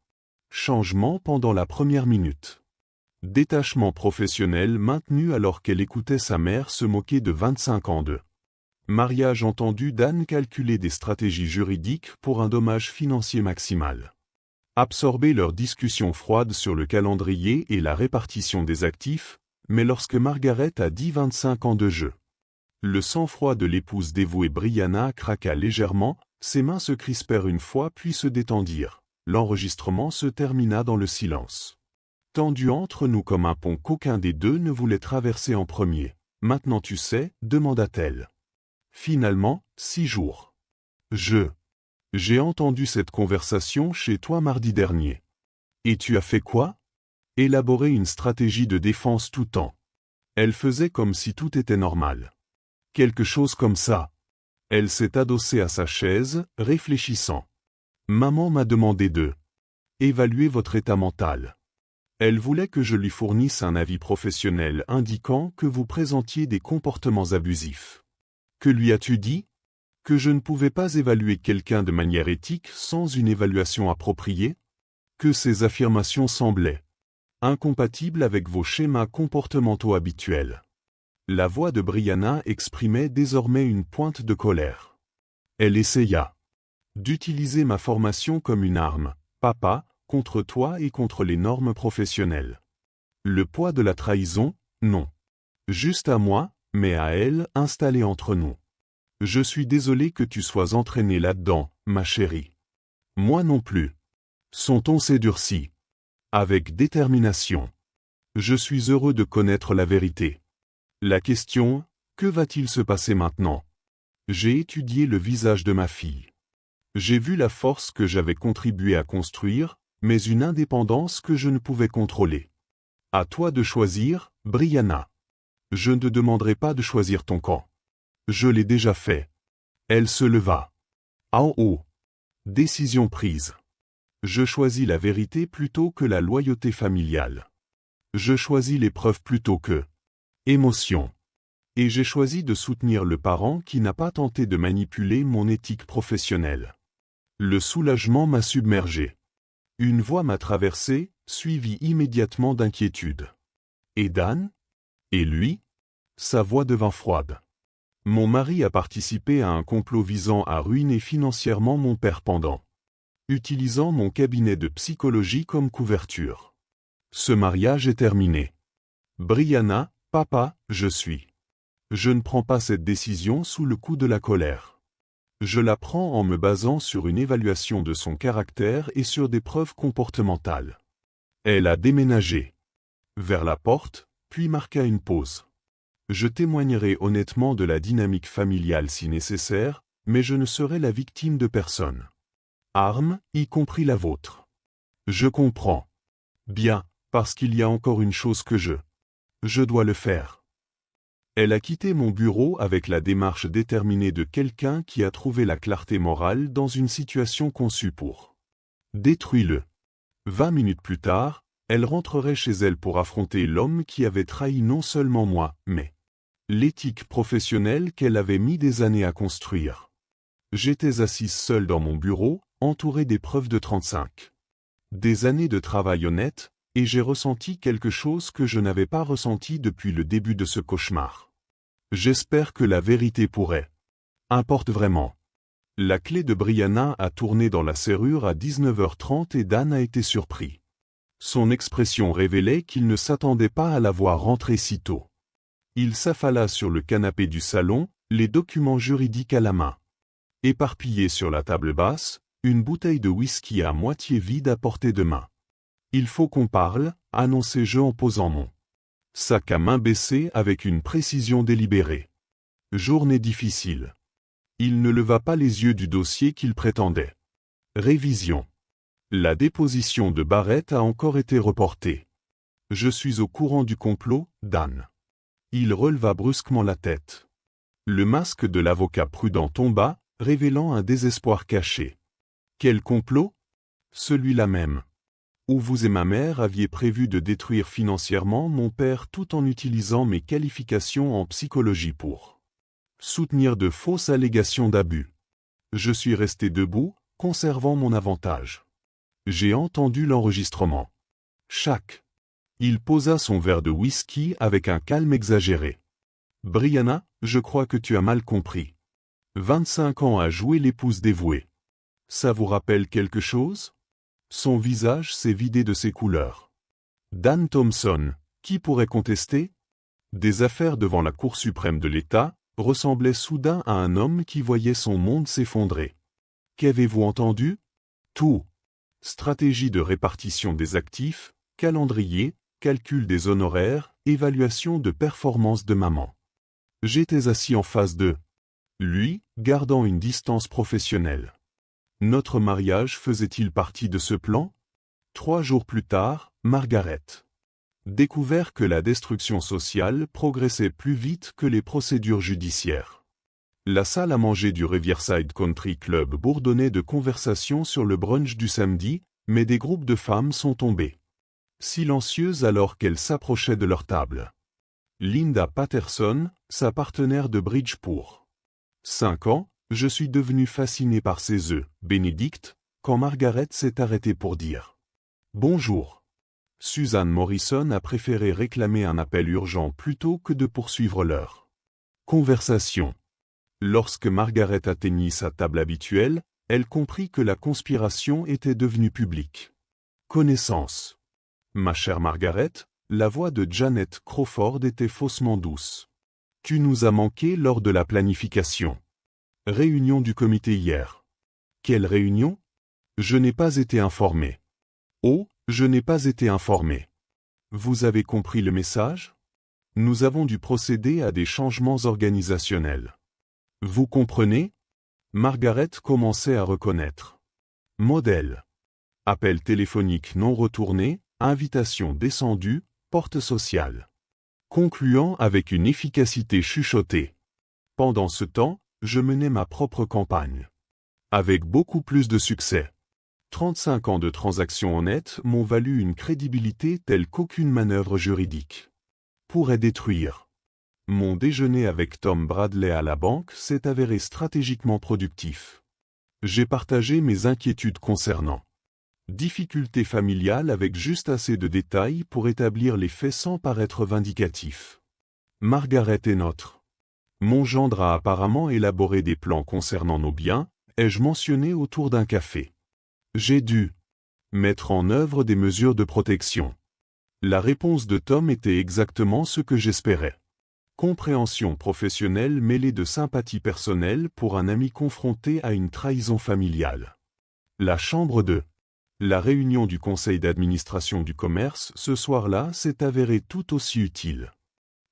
Changement pendant la première minute. Détachement professionnel maintenu alors qu'elle écoutait sa mère se moquer de 25 ans de mariage entendu d'Anne calculer des stratégies juridiques pour un dommage financier maximal. Absorber leur discussion froide sur le calendrier et la répartition des actifs, mais lorsque Margaret a dit 25 ans de jeu. Le sang-froid de l'épouse dévouée Brianna craqua légèrement, ses mains se crispèrent une fois puis se détendirent. L'enregistrement se termina dans le silence. Tendu entre nous comme un pont qu'aucun des deux ne voulait traverser en premier. Maintenant tu sais, demanda-t-elle. Finalement, 6 jours. J'ai entendu cette conversation chez toi mardi dernier. Et tu as fait quoi? Élaborer une stratégie de défense tout temps. Elle faisait comme si tout était normal. Quelque chose comme ça. Elle s'est adossée à sa chaise, réfléchissant. Maman m'a demandé de évaluer votre état mental. Elle voulait que je lui fournisse un avis professionnel indiquant que vous présentiez des comportements abusifs. Que lui as-tu dit? Que je ne pouvais pas évaluer quelqu'un de manière éthique sans une évaluation appropriée? Que ces affirmations semblaient incompatibles avec vos schémas comportementaux habituels. La voix de Brianna exprimait désormais une pointe de colère. Elle essaya d'utiliser ma formation comme une arme, papa, contre toi et contre les normes professionnelles. Le poids de la trahison, non. Juste à moi, mais à elle, installée entre nous. Je suis désolé que tu sois entraînée là-dedans, ma chérie. Moi non plus. Son ton s'est durci. Avec détermination. Je suis heureux de connaître la vérité. La question, que va-t-il se passer maintenant? J'ai étudié le visage de ma fille. J'ai vu la force que j'avais contribué à construire, mais une indépendance que je ne pouvais contrôler. À toi de choisir, Brianna. Je ne te demanderai pas de choisir ton camp. Je l'ai déjà fait. Elle se leva. En haut. Décision prise. Je choisis la vérité plutôt que la loyauté familiale. Je choisis l'épreuve plutôt que émotion. Et j'ai choisi de soutenir le parent qui n'a pas tenté de manipuler mon éthique professionnelle. Le soulagement m'a submergé. Une voix m'a traversé, suivie immédiatement d'inquiétude. Et Dan? Et lui? Sa voix devint froide. Mon mari a participé à un complot visant à ruiner financièrement mon père pendant, utilisant mon cabinet de psychologie comme couverture. Ce mariage est terminé. Brianna, papa, je ne prends pas cette décision sous le coup de la colère. Je la prends en me basant sur une évaluation de son caractère et sur des preuves comportementales. Elle a déménagé vers la porte, puis marqua une pause. Je témoignerai honnêtement de la dynamique familiale si nécessaire, mais je ne serai la victime de personne. Arme, y compris la vôtre. Je comprends. Bien, parce qu'il y a encore une chose que je dois le faire. Elle a quitté mon bureau avec la démarche déterminée de quelqu'un qui a trouvé la clarté morale dans une situation conçue pour. Détruis-le. 20 minutes plus tard, elle rentrerait chez elle pour affronter l'homme qui avait trahi non seulement moi, mais l'éthique professionnelle qu'elle avait mis des années à construire. J'étais assise seule dans mon bureau, entourée des preuves de 35. Des années de travail honnête, et j'ai ressenti quelque chose que je n'avais pas ressenti depuis le début de ce cauchemar. J'espère que la vérité pourrait. Importe vraiment. La clé de Brianna a tourné dans la serrure à 19h30 et Dan a été surpris. Son expression révélait qu'il ne s'attendait pas à la voir rentrer si tôt. Il s'affala sur le canapé du salon, les documents juridiques à la main. Éparpillés sur la table basse, une bouteille de whisky à moitié vide à portée de main. « Il faut qu'on parle », annonçai-je en posant mon sac à main baissé avec une précision délibérée. Journée difficile. Il ne leva pas les yeux du dossier qu'il prétendait. Révision. La déposition de Barrett a encore été reportée. Je suis au courant du complot, Dan. Il releva brusquement la tête. Le masque de l'avocat prudent tomba, révélant un désespoir caché. Quel complot? Celui-là même. Où vous et ma mère aviez prévu de détruire financièrement mon père tout en utilisant mes qualifications en psychologie pour soutenir de fausses allégations d'abus. Je suis resté debout, conservant mon avantage. J'ai entendu l'enregistrement. Chaque. Il posa son verre de whisky avec un calme exagéré. Brianna, je crois que tu as mal compris. 25 ans à jouer l'épouse dévouée. Ça vous rappelle quelque chose? Son visage s'est vidé de ses couleurs. Dan Thompson, qui pourrait contester? Des affaires devant la Cour suprême de l'État, ressemblait soudain à un homme qui voyait son monde s'effondrer. Qu'avez-vous entendu? Tout. Stratégie de répartition des actifs, calendrier, calcul des honoraires, évaluation de performance de maman. J'étais assis en face de lui, gardant une distance professionnelle. Notre mariage faisait-il partie de ce plan? 3 jours plus tard, Margaret découvert que la destruction sociale progressait plus vite que les procédures judiciaires. La salle à manger du Riverside Country Club bourdonnait de conversations sur le brunch du samedi, mais des groupes de femmes sont tombés. Silencieuses alors qu'elles s'approchaient de leur table. Linda Patterson, sa partenaire de bridge pour 5 ans, je suis devenu fasciné par ses œufs, Bénédicte, quand Margaret s'est arrêtée pour dire « Bonjour ». Suzanne Morrison a préféré réclamer un appel urgent plutôt que de poursuivre leur conversation. Lorsque Margaret atteignit sa table habituelle, elle comprit que la conspiration était devenue publique. Connaissance. Ma chère Margaret, la voix de Janet Crawford était faussement douce. Tu nous as manqué lors de la planification. Réunion du comité hier. Quelle réunion? Je n'ai pas été informé. Oh, je n'ai pas été informé. Vous avez compris le message? Nous avons dû procéder à des changements organisationnels. Vous comprenez? Margaret commençait à reconnaître. Modèle. Appel téléphonique non retourné, invitation descendue, porte sociale. Concluant avec une efficacité chuchotée. Pendant ce temps, je menais ma propre campagne. Avec beaucoup plus de succès. 35 ans de transactions honnêtes m'ont valu une crédibilité telle qu'aucune manœuvre juridique pourrait détruire. Mon déjeuner avec Tom Bradley à la banque s'est avéré stratégiquement productif. J'ai partagé mes inquiétudes concernant difficultés familiales avec juste assez de détails pour établir les faits sans paraître vindicatif. Margaret est notre. Mon gendre a apparemment élaboré des plans concernant nos biens, ai-je mentionné autour d'un café. J'ai dû mettre en œuvre des mesures de protection. La réponse de Tom était exactement ce que j'espérais. Compréhension professionnelle mêlée de sympathie personnelle pour un ami confronté à une trahison familiale. La chambre 2. La réunion du conseil d'administration du commerce ce soir-là s'est avérée tout aussi utile.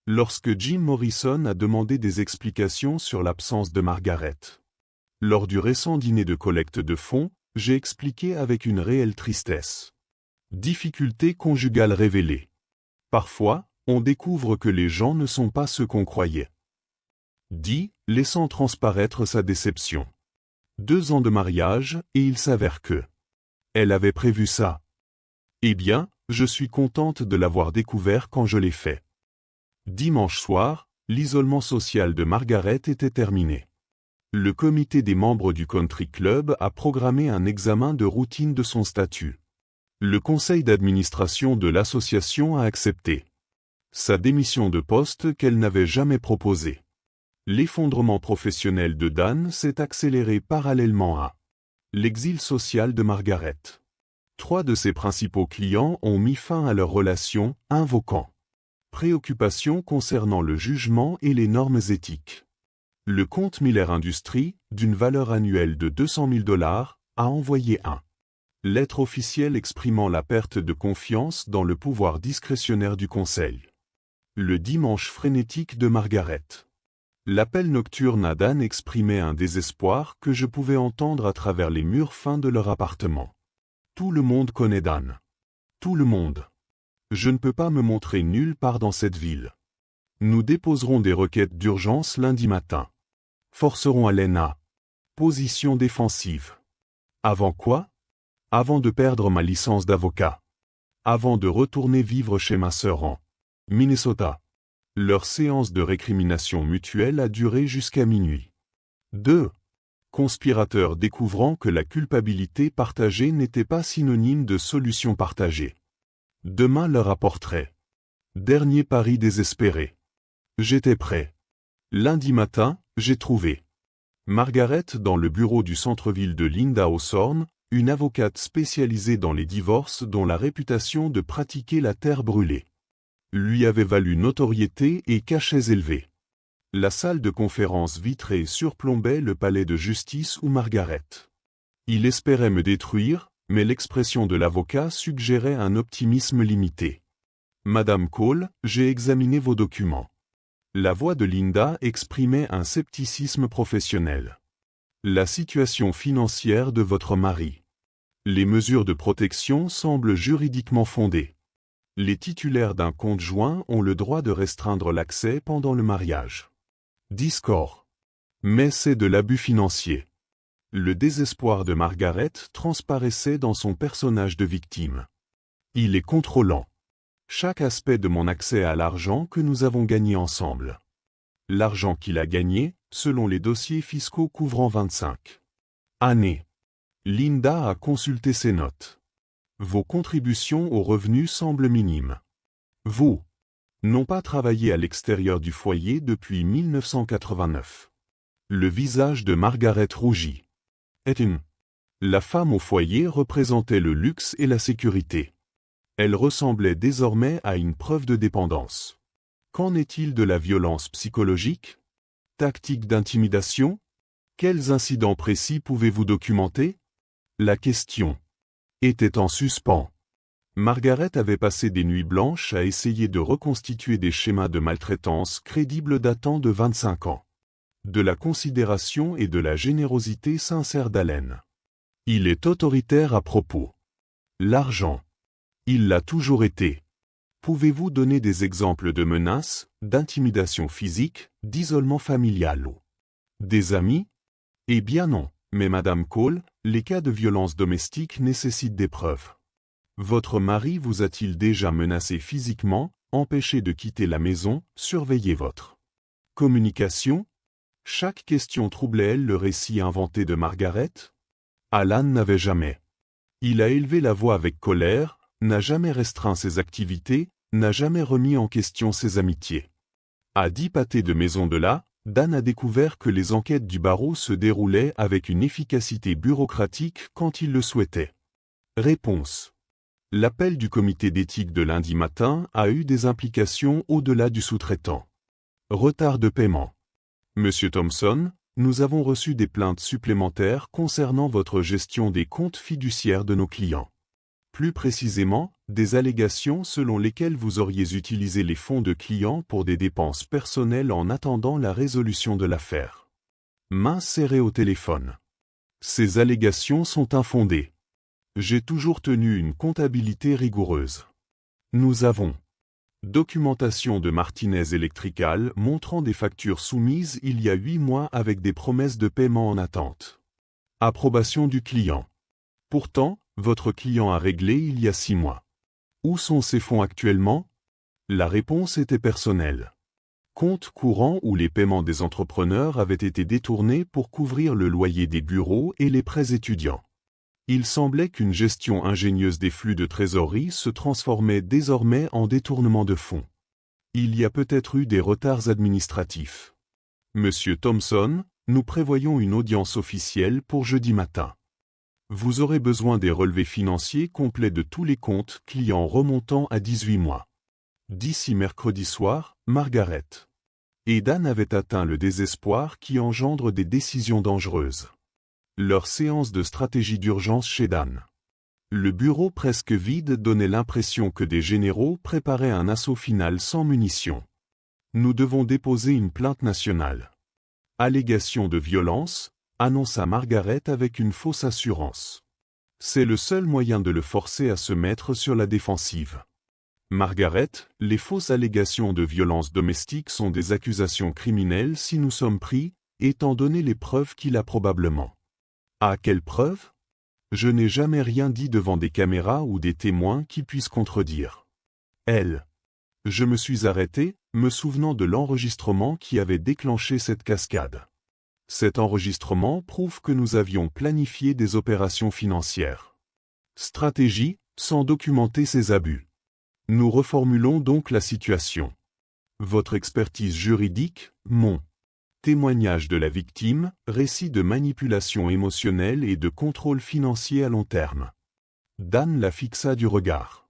Lorsque Jim Morrison a demandé des explications sur l'absence de Margaret. Lors du récent dîner de collecte de fonds, j'ai expliqué avec une réelle tristesse. Difficultés conjugales révélées. Parfois, on découvre que les gens ne sont pas ceux qu'on croyait. Dit, laissant transparaître sa déception. 2 ans de mariage, et il s'avère que elle avait prévu ça. Eh bien, je suis contente de l'avoir découvert quand je l'ai fait. Dimanche soir, l'isolement social de Margaret était terminé. Le comité des membres du country club a programmé un examen de routine de son statut. Le conseil d'administration de l'association a accepté sa démission de poste qu'elle n'avait jamais proposée. L'effondrement professionnel de Dan s'est accéléré parallèlement à l'exil social de Margaret. 3 de ses principaux clients ont mis fin à leur relation, invoquant préoccupations concernant le jugement et les normes éthiques. Le compte Miller Industries, d'une valeur annuelle de $200 000, a envoyé un lettre officielle exprimant la perte de confiance dans le pouvoir discrétionnaire du conseil. Le dimanche frénétique de Margaret. L'appel nocturne à Dan exprimait un désespoir que je pouvais entendre à travers les murs fins de leur appartement. Tout le monde connaît Dan. Tout le monde. Je ne peux pas me montrer nulle part dans cette ville. Nous déposerons des requêtes d'urgence lundi matin. Forcerons Allen à position défensive. Avant quoi? Avant de perdre ma licence d'avocat. Avant de retourner vivre chez ma sœur en Minnesota. Leur séance de récrimination mutuelle a duré jusqu'à minuit. 2. Conspirateurs découvrant que la culpabilité partagée n'était pas synonyme de solution partagée. Demain leur apporterait. Dernier pari désespéré. J'étais prêt. Lundi matin, j'ai trouvé Margaret dans le bureau du centre-ville de Linda Hawthorne, une avocate spécialisée dans les divorces dont la réputation de pratiquer la terre brûlée lui avait valu notoriété et cachets élevés. La salle de conférence vitrée surplombait le palais de justice où Margaret. Il espérait me détruire, mais l'expression de l'avocat suggérait un optimisme limité. Madame Cole, j'ai examiné vos documents. La voix de Linda exprimait un scepticisme professionnel. La situation financière de votre mari. Les mesures de protection semblent juridiquement fondées. Les titulaires d'un compte joint ont le droit de restreindre l'accès pendant le mariage. Discord. Mais c'est de l'abus financier. Le désespoir de Margaret transparaissait dans son personnage de victime. Il est contrôlant. Chaque aspect de mon accès à l'argent que nous avons gagné ensemble. L'argent qu'il a gagné, selon les dossiers fiscaux couvrant 25 années. Linda a consulté ses notes. Vos contributions aux revenus semblent minimes. Vous n'ont pas travaillé à l'extérieur du foyer depuis 1989. Le visage de Margaret rougit. La femme au foyer représentait le luxe et la sécurité. Elle ressemblait désormais à une preuve de dépendance. Qu'en est-il de la violence psychologique? Tactique d'intimidation? Quels incidents précis pouvez-vous documenter? La question était en suspens. Margaret avait passé des nuits blanches à essayer de reconstituer des schémas de maltraitance crédibles datant de 25 ans. De la considération et de la générosité sincère d'Allen. Il est autoritaire à propos. L'argent. Il l'a toujours été. Pouvez-vous donner des exemples de menaces, d'intimidation physique, d'isolement familial ou des amis? Eh bien non, mais Madame Cole, les cas de violence domestique nécessitent des preuves. Votre mari vous a-t-il déjà menacé physiquement, empêché de quitter la maison, surveillé votre communication? Chaque question troublait-elle le récit inventé de Margaret? Alan n'avait jamais. Il a élevé la voix avec colère, n'a jamais restreint ses activités, n'a jamais remis en question ses amitiés. À 10 pâtés de maison de là, Dan a découvert que les enquêtes du barreau se déroulaient avec une efficacité bureaucratique quand il le souhaitait. Réponse. L'appel du comité d'éthique de lundi matin a eu des implications au-delà du sous-traitant. Retard de paiement. Monsieur Thompson, nous avons reçu des plaintes supplémentaires concernant votre gestion des comptes fiduciaires de nos clients. Plus précisément, des allégations selon lesquelles vous auriez utilisé les fonds de clients pour des dépenses personnelles en attendant la résolution de l'affaire. Main serrée au téléphone. Ces allégations sont infondées. J'ai toujours tenu une comptabilité rigoureuse. Nous avons documentation de Martinez Electrical montrant des factures soumises il y a 8 mois avec des promesses de paiement en attente. Approbation du client. Pourtant, votre client a réglé il y a 6 mois. Où sont ces fonds actuellement? La réponse était personnelle. Compte courant où les paiements des entrepreneurs avaient été détournés pour couvrir le loyer des bureaux et les prêts étudiants. Il semblait qu'une gestion ingénieuse des flux de trésorerie se transformait désormais en détournement de fonds. Il y a peut-être eu des retards administratifs. Monsieur Thompson, nous prévoyons une audience officielle pour jeudi matin. Vous aurez besoin des relevés financiers complets de tous les comptes clients remontant à 18 mois. D'ici mercredi soir, Margaret et Dan avaient atteint le désespoir qui engendre des décisions dangereuses. Leur séance de stratégie d'urgence chez Dan. Le bureau presque vide donnait l'impression que des généraux préparaient un assaut final sans munitions. Nous devons déposer une plainte nationale. Allégation de violence, annonça Margaret avec une fausse assurance. C'est le seul moyen de le forcer à se mettre sur la défensive. Margaret, les fausses allégations de violence domestique sont des accusations criminelles si nous sommes pris, étant donné les preuves qu'il a probablement. À quelles preuves? Je n'ai jamais rien dit devant des caméras ou des témoins qui puissent contredire. Je me suis arrêté, me souvenant de l'enregistrement qui avait déclenché cette cascade. Cet enregistrement prouve que nous avions planifié des opérations financières. Stratégie, sans documenter ces abus. Nous reformulons donc la situation. Votre expertise juridique, mon témoignage de la victime, récit de manipulation émotionnelle et de contrôle financier à long terme. Dan la fixa du regard.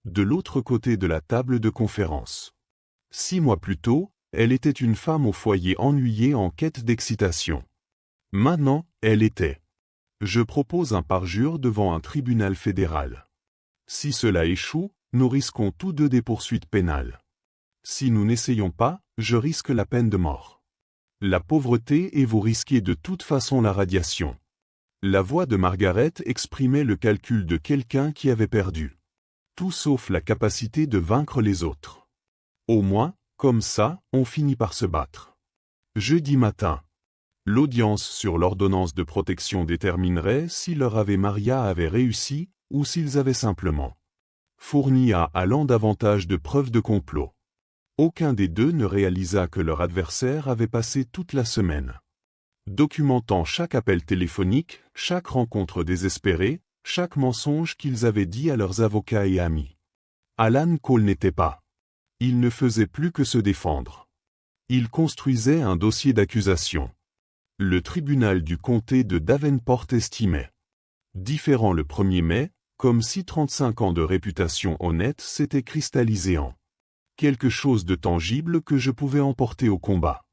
De l'autre côté de la table de conférence. 6 mois plus tôt, elle était une femme au foyer ennuyée en quête d'excitation. Maintenant, elle était. Je propose un parjure devant un tribunal fédéral. Si cela échoue, nous risquons tous deux des poursuites pénales. Si nous n'essayons pas, je risque la peine de mort. La pauvreté et vous risquez de toute façon la radiation. La voix de Margaret exprimait le calcul de quelqu'un qui avait perdu. Tout sauf la capacité de vaincre les autres. Au moins, comme ça, on finit par se battre. Jeudi matin. L'audience sur l'ordonnance de protection déterminerait si leur Ave Maria avait réussi, ou s'ils avaient simplement fourni à Allan davantage de preuves de complot. Aucun des deux ne réalisa que leur adversaire avait passé toute la semaine documentant chaque appel téléphonique, chaque rencontre désespérée, chaque mensonge qu'ils avaient dit à leurs avocats et amis. Alan Cole n'était pas. Il ne faisait plus que se défendre. Il construisait un dossier d'accusation. Le tribunal du comté de Davenport estimait différent le 1er mai, comme si 35 ans de réputation honnête s'étaient cristallisés en quelque chose de tangible que je pouvais emporter au combat.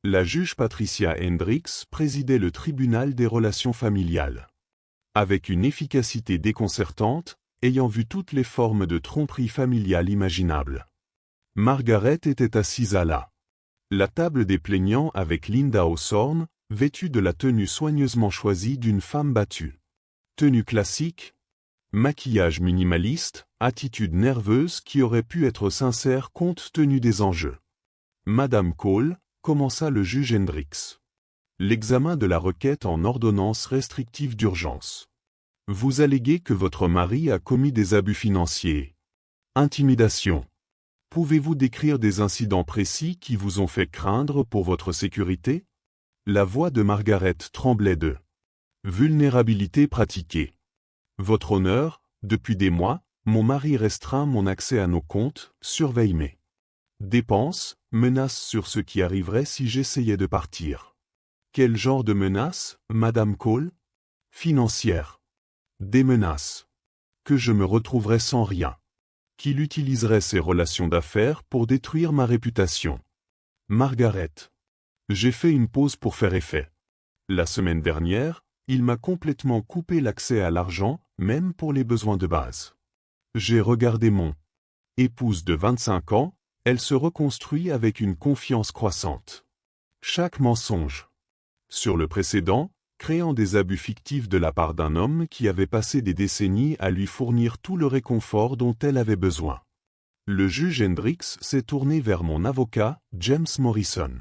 La juge Patricia Hendricks présidait le tribunal des relations familiales. Avec une efficacité déconcertante, ayant vu toutes les formes de tromperie familiale imaginables. Margaret était assise à la table des plaignants avec Linda Hawthorne, vêtue de la tenue soigneusement choisie d'une femme battue. Tenue classique, maquillage minimaliste, attitude nerveuse qui aurait pu être sincère compte tenu des enjeux. Madame Cole, commença le juge Hendricks. L'examen de la requête en ordonnance restrictive d'urgence. Vous alléguez que votre mari a commis des abus financiers. Intimidation. Pouvez-vous décrire des incidents précis qui vous ont fait craindre pour votre sécurité? La voix de Margaret tremblait de vulnérabilité pratiquée. Votre honneur, depuis des mois, mon mari restreint mon accès à nos comptes, surveille mes dépenses, menace sur ce qui arriverait si j'essayais de partir. Quel genre de menace, Madame Cole? Financière. Des menaces. Que je me retrouverais sans rien. Qu'il utiliserait ses relations d'affaires pour détruire ma réputation. Margaret. J'ai fait une pause pour faire effet. La semaine dernière, il m'a complètement coupé l'accès à l'argent, même pour les besoins de base. J'ai regardé mon épouse de 25 ans, elle se reconstruit avec une confiance croissante. Chaque mensonge sur le précédent, créant des abus fictifs de la part d'un homme qui avait passé des décennies à lui fournir tout le réconfort dont elle avait besoin. Le juge Hendricks s'est tourné vers mon avocat, James Morrison.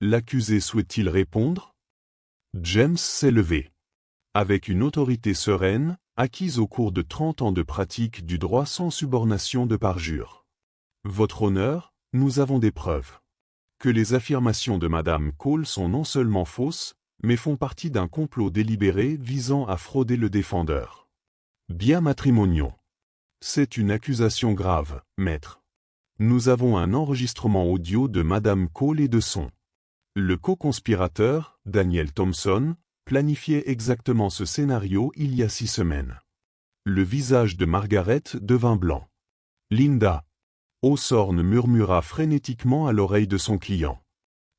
L'accusé souhaite-t-il répondre? James s'est levé. Avec une autorité sereine, acquise au cours de 30 ans de pratique du droit sans subornation de parjure. Votre honneur, nous avons des preuves que les affirmations de Madame Cole sont non seulement fausses, mais font partie d'un complot délibéré visant à frauder le défendeur. Biens matrimoniaux. C'est une accusation grave, maître. Nous avons un enregistrement audio de Madame Cole et de son. Le co-conspirateur, Daniel Thompson, planifiait exactement ce scénario il y a 6 semaines. Le visage de Margaret devint blanc. Linda Hawthorne murmura frénétiquement à l'oreille de son client.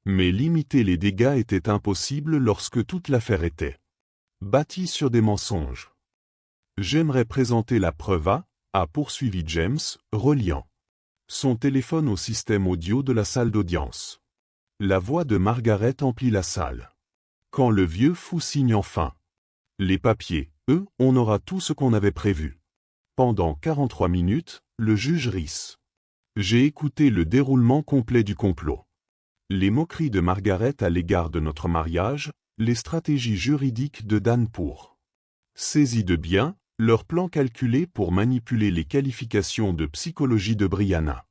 Mais limiter les dégâts était impossible lorsque toute l'affaire était bâtie sur des mensonges. J'aimerais présenter la preuve a poursuivi James, reliant son téléphone au système audio de la salle d'audience. La voix de Margaret emplit la salle. Quand le vieux fou signe enfin. Les papiers, on aura tout ce qu'on avait prévu. Pendant 43 minutes, le juge rit. J'ai écouté le déroulement complet du complot. Les moqueries de Margaret à l'égard de notre mariage, les stratégies juridiques de Dan pour saisie de biens, leur plan calculé pour manipuler les qualifications de psychologie de Brianna.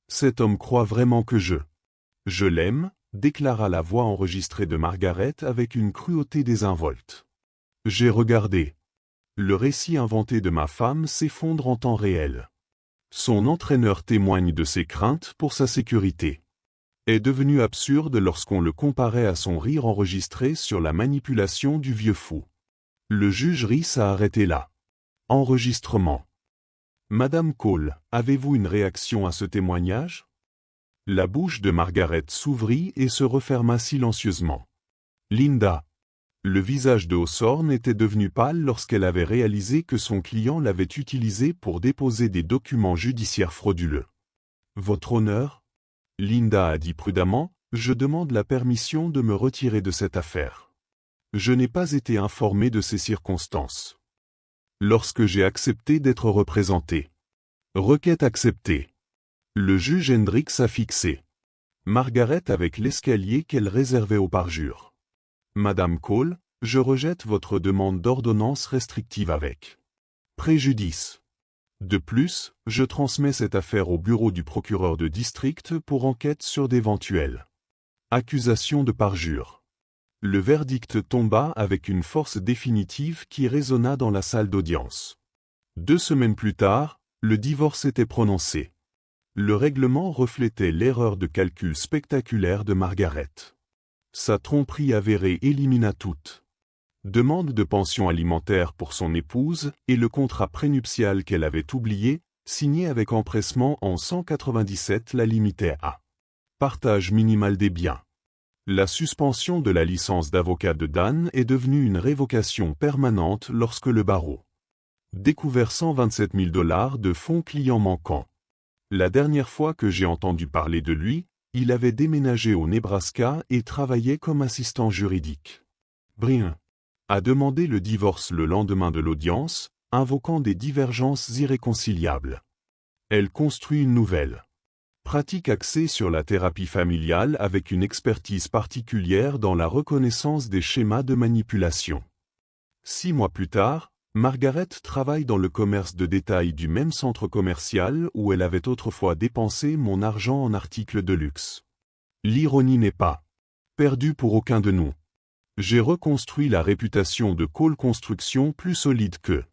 Cet homme croit vraiment que je l'aime, déclara la voix enregistrée de Margaret avec une cruauté désinvolte. J'ai regardé. Le récit inventé de ma femme s'effondre en temps réel. Son entraîneur témoigne de ses craintes pour sa sécurité. Est devenu absurde lorsqu'on le comparait à son rire enregistré sur la manipulation du vieux fou. Le juge Rhys a arrêté là. Enregistrement. Madame Cole, avez-vous une réaction à ce témoignage? La bouche de Margaret s'ouvrit et se referma silencieusement. Linda. Le visage de Hawthorne était devenu pâle lorsqu'elle avait réalisé que son client l'avait utilisé pour déposer des documents judiciaires frauduleux. Votre honneur? Linda a dit prudemment, je demande la permission de me retirer de cette affaire. Je n'ai pas été informé de ces circonstances. Lorsque j'ai accepté d'être représenté. Requête acceptée. Le juge Hendricks a fixé Margaret avec l'escalier qu'elle réservait aux parjures. Madame Cole, je rejette votre demande d'ordonnance restrictive avec préjudice. De plus, je transmets cette affaire au bureau du procureur de district pour enquête sur d'éventuelles accusations de parjure. Le verdict tomba avec une force définitive qui résonna dans la salle d'audience. 2 semaines plus tard, le divorce était prononcé. Le règlement reflétait l'erreur de calcul spectaculaire de Margaret. Sa tromperie avérée élimina toute demande de pension alimentaire pour son épouse et le contrat prénuptial qu'elle avait oublié, signé avec empressement en 197 la limitait à partage minimal des biens. La suspension de la licence d'avocat de Dan est devenue une révocation permanente lorsque le barreau découvert 127 000 $ de fonds clients manquants. La dernière fois que j'ai entendu parler de lui, il avait déménagé au Nebraska et travaillait comme assistant juridique. Brian a demandé le divorce le lendemain de l'audience, invoquant des divergences irréconciliables. Elle construit une nouvelle pratique axée sur la thérapie familiale avec une expertise particulière dans la reconnaissance des schémas de manipulation. 6 mois plus tard, Margaret travaille dans le commerce de détail du même centre commercial où elle avait autrefois dépensé mon argent en articles de luxe. L'ironie n'est pas perdue pour aucun de nous. J'ai reconstruit la réputation de Cole Construction plus solide que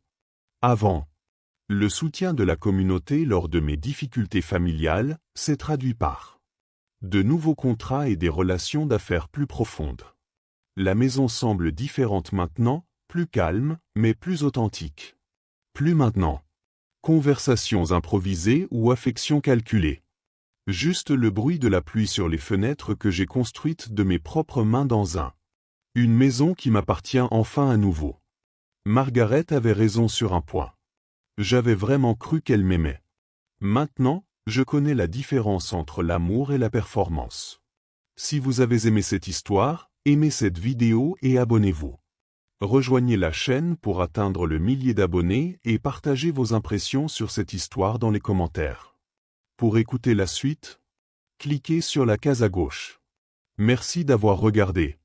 avant. Le soutien de la communauté lors de mes difficultés familiales s'est traduit par de nouveaux contrats et des relations d'affaires plus profondes. La maison semble différente maintenant, plus calme, mais plus authentique. Plus maintenant. Conversations improvisées ou affections calculées. Juste le bruit de la pluie sur les fenêtres que j'ai construites de mes propres mains dans une maison qui m'appartient enfin à nouveau. Margaret avait raison sur un point. J'avais vraiment cru qu'elle m'aimait. Maintenant, je connais la différence entre l'amour et la performance. Si vous avez aimé cette histoire, aimez cette vidéo et abonnez-vous. Rejoignez la chaîne pour atteindre le millier d'abonnés et partagez vos impressions sur cette histoire dans les commentaires. Pour écouter la suite, cliquez sur la case à gauche. Merci d'avoir regardé.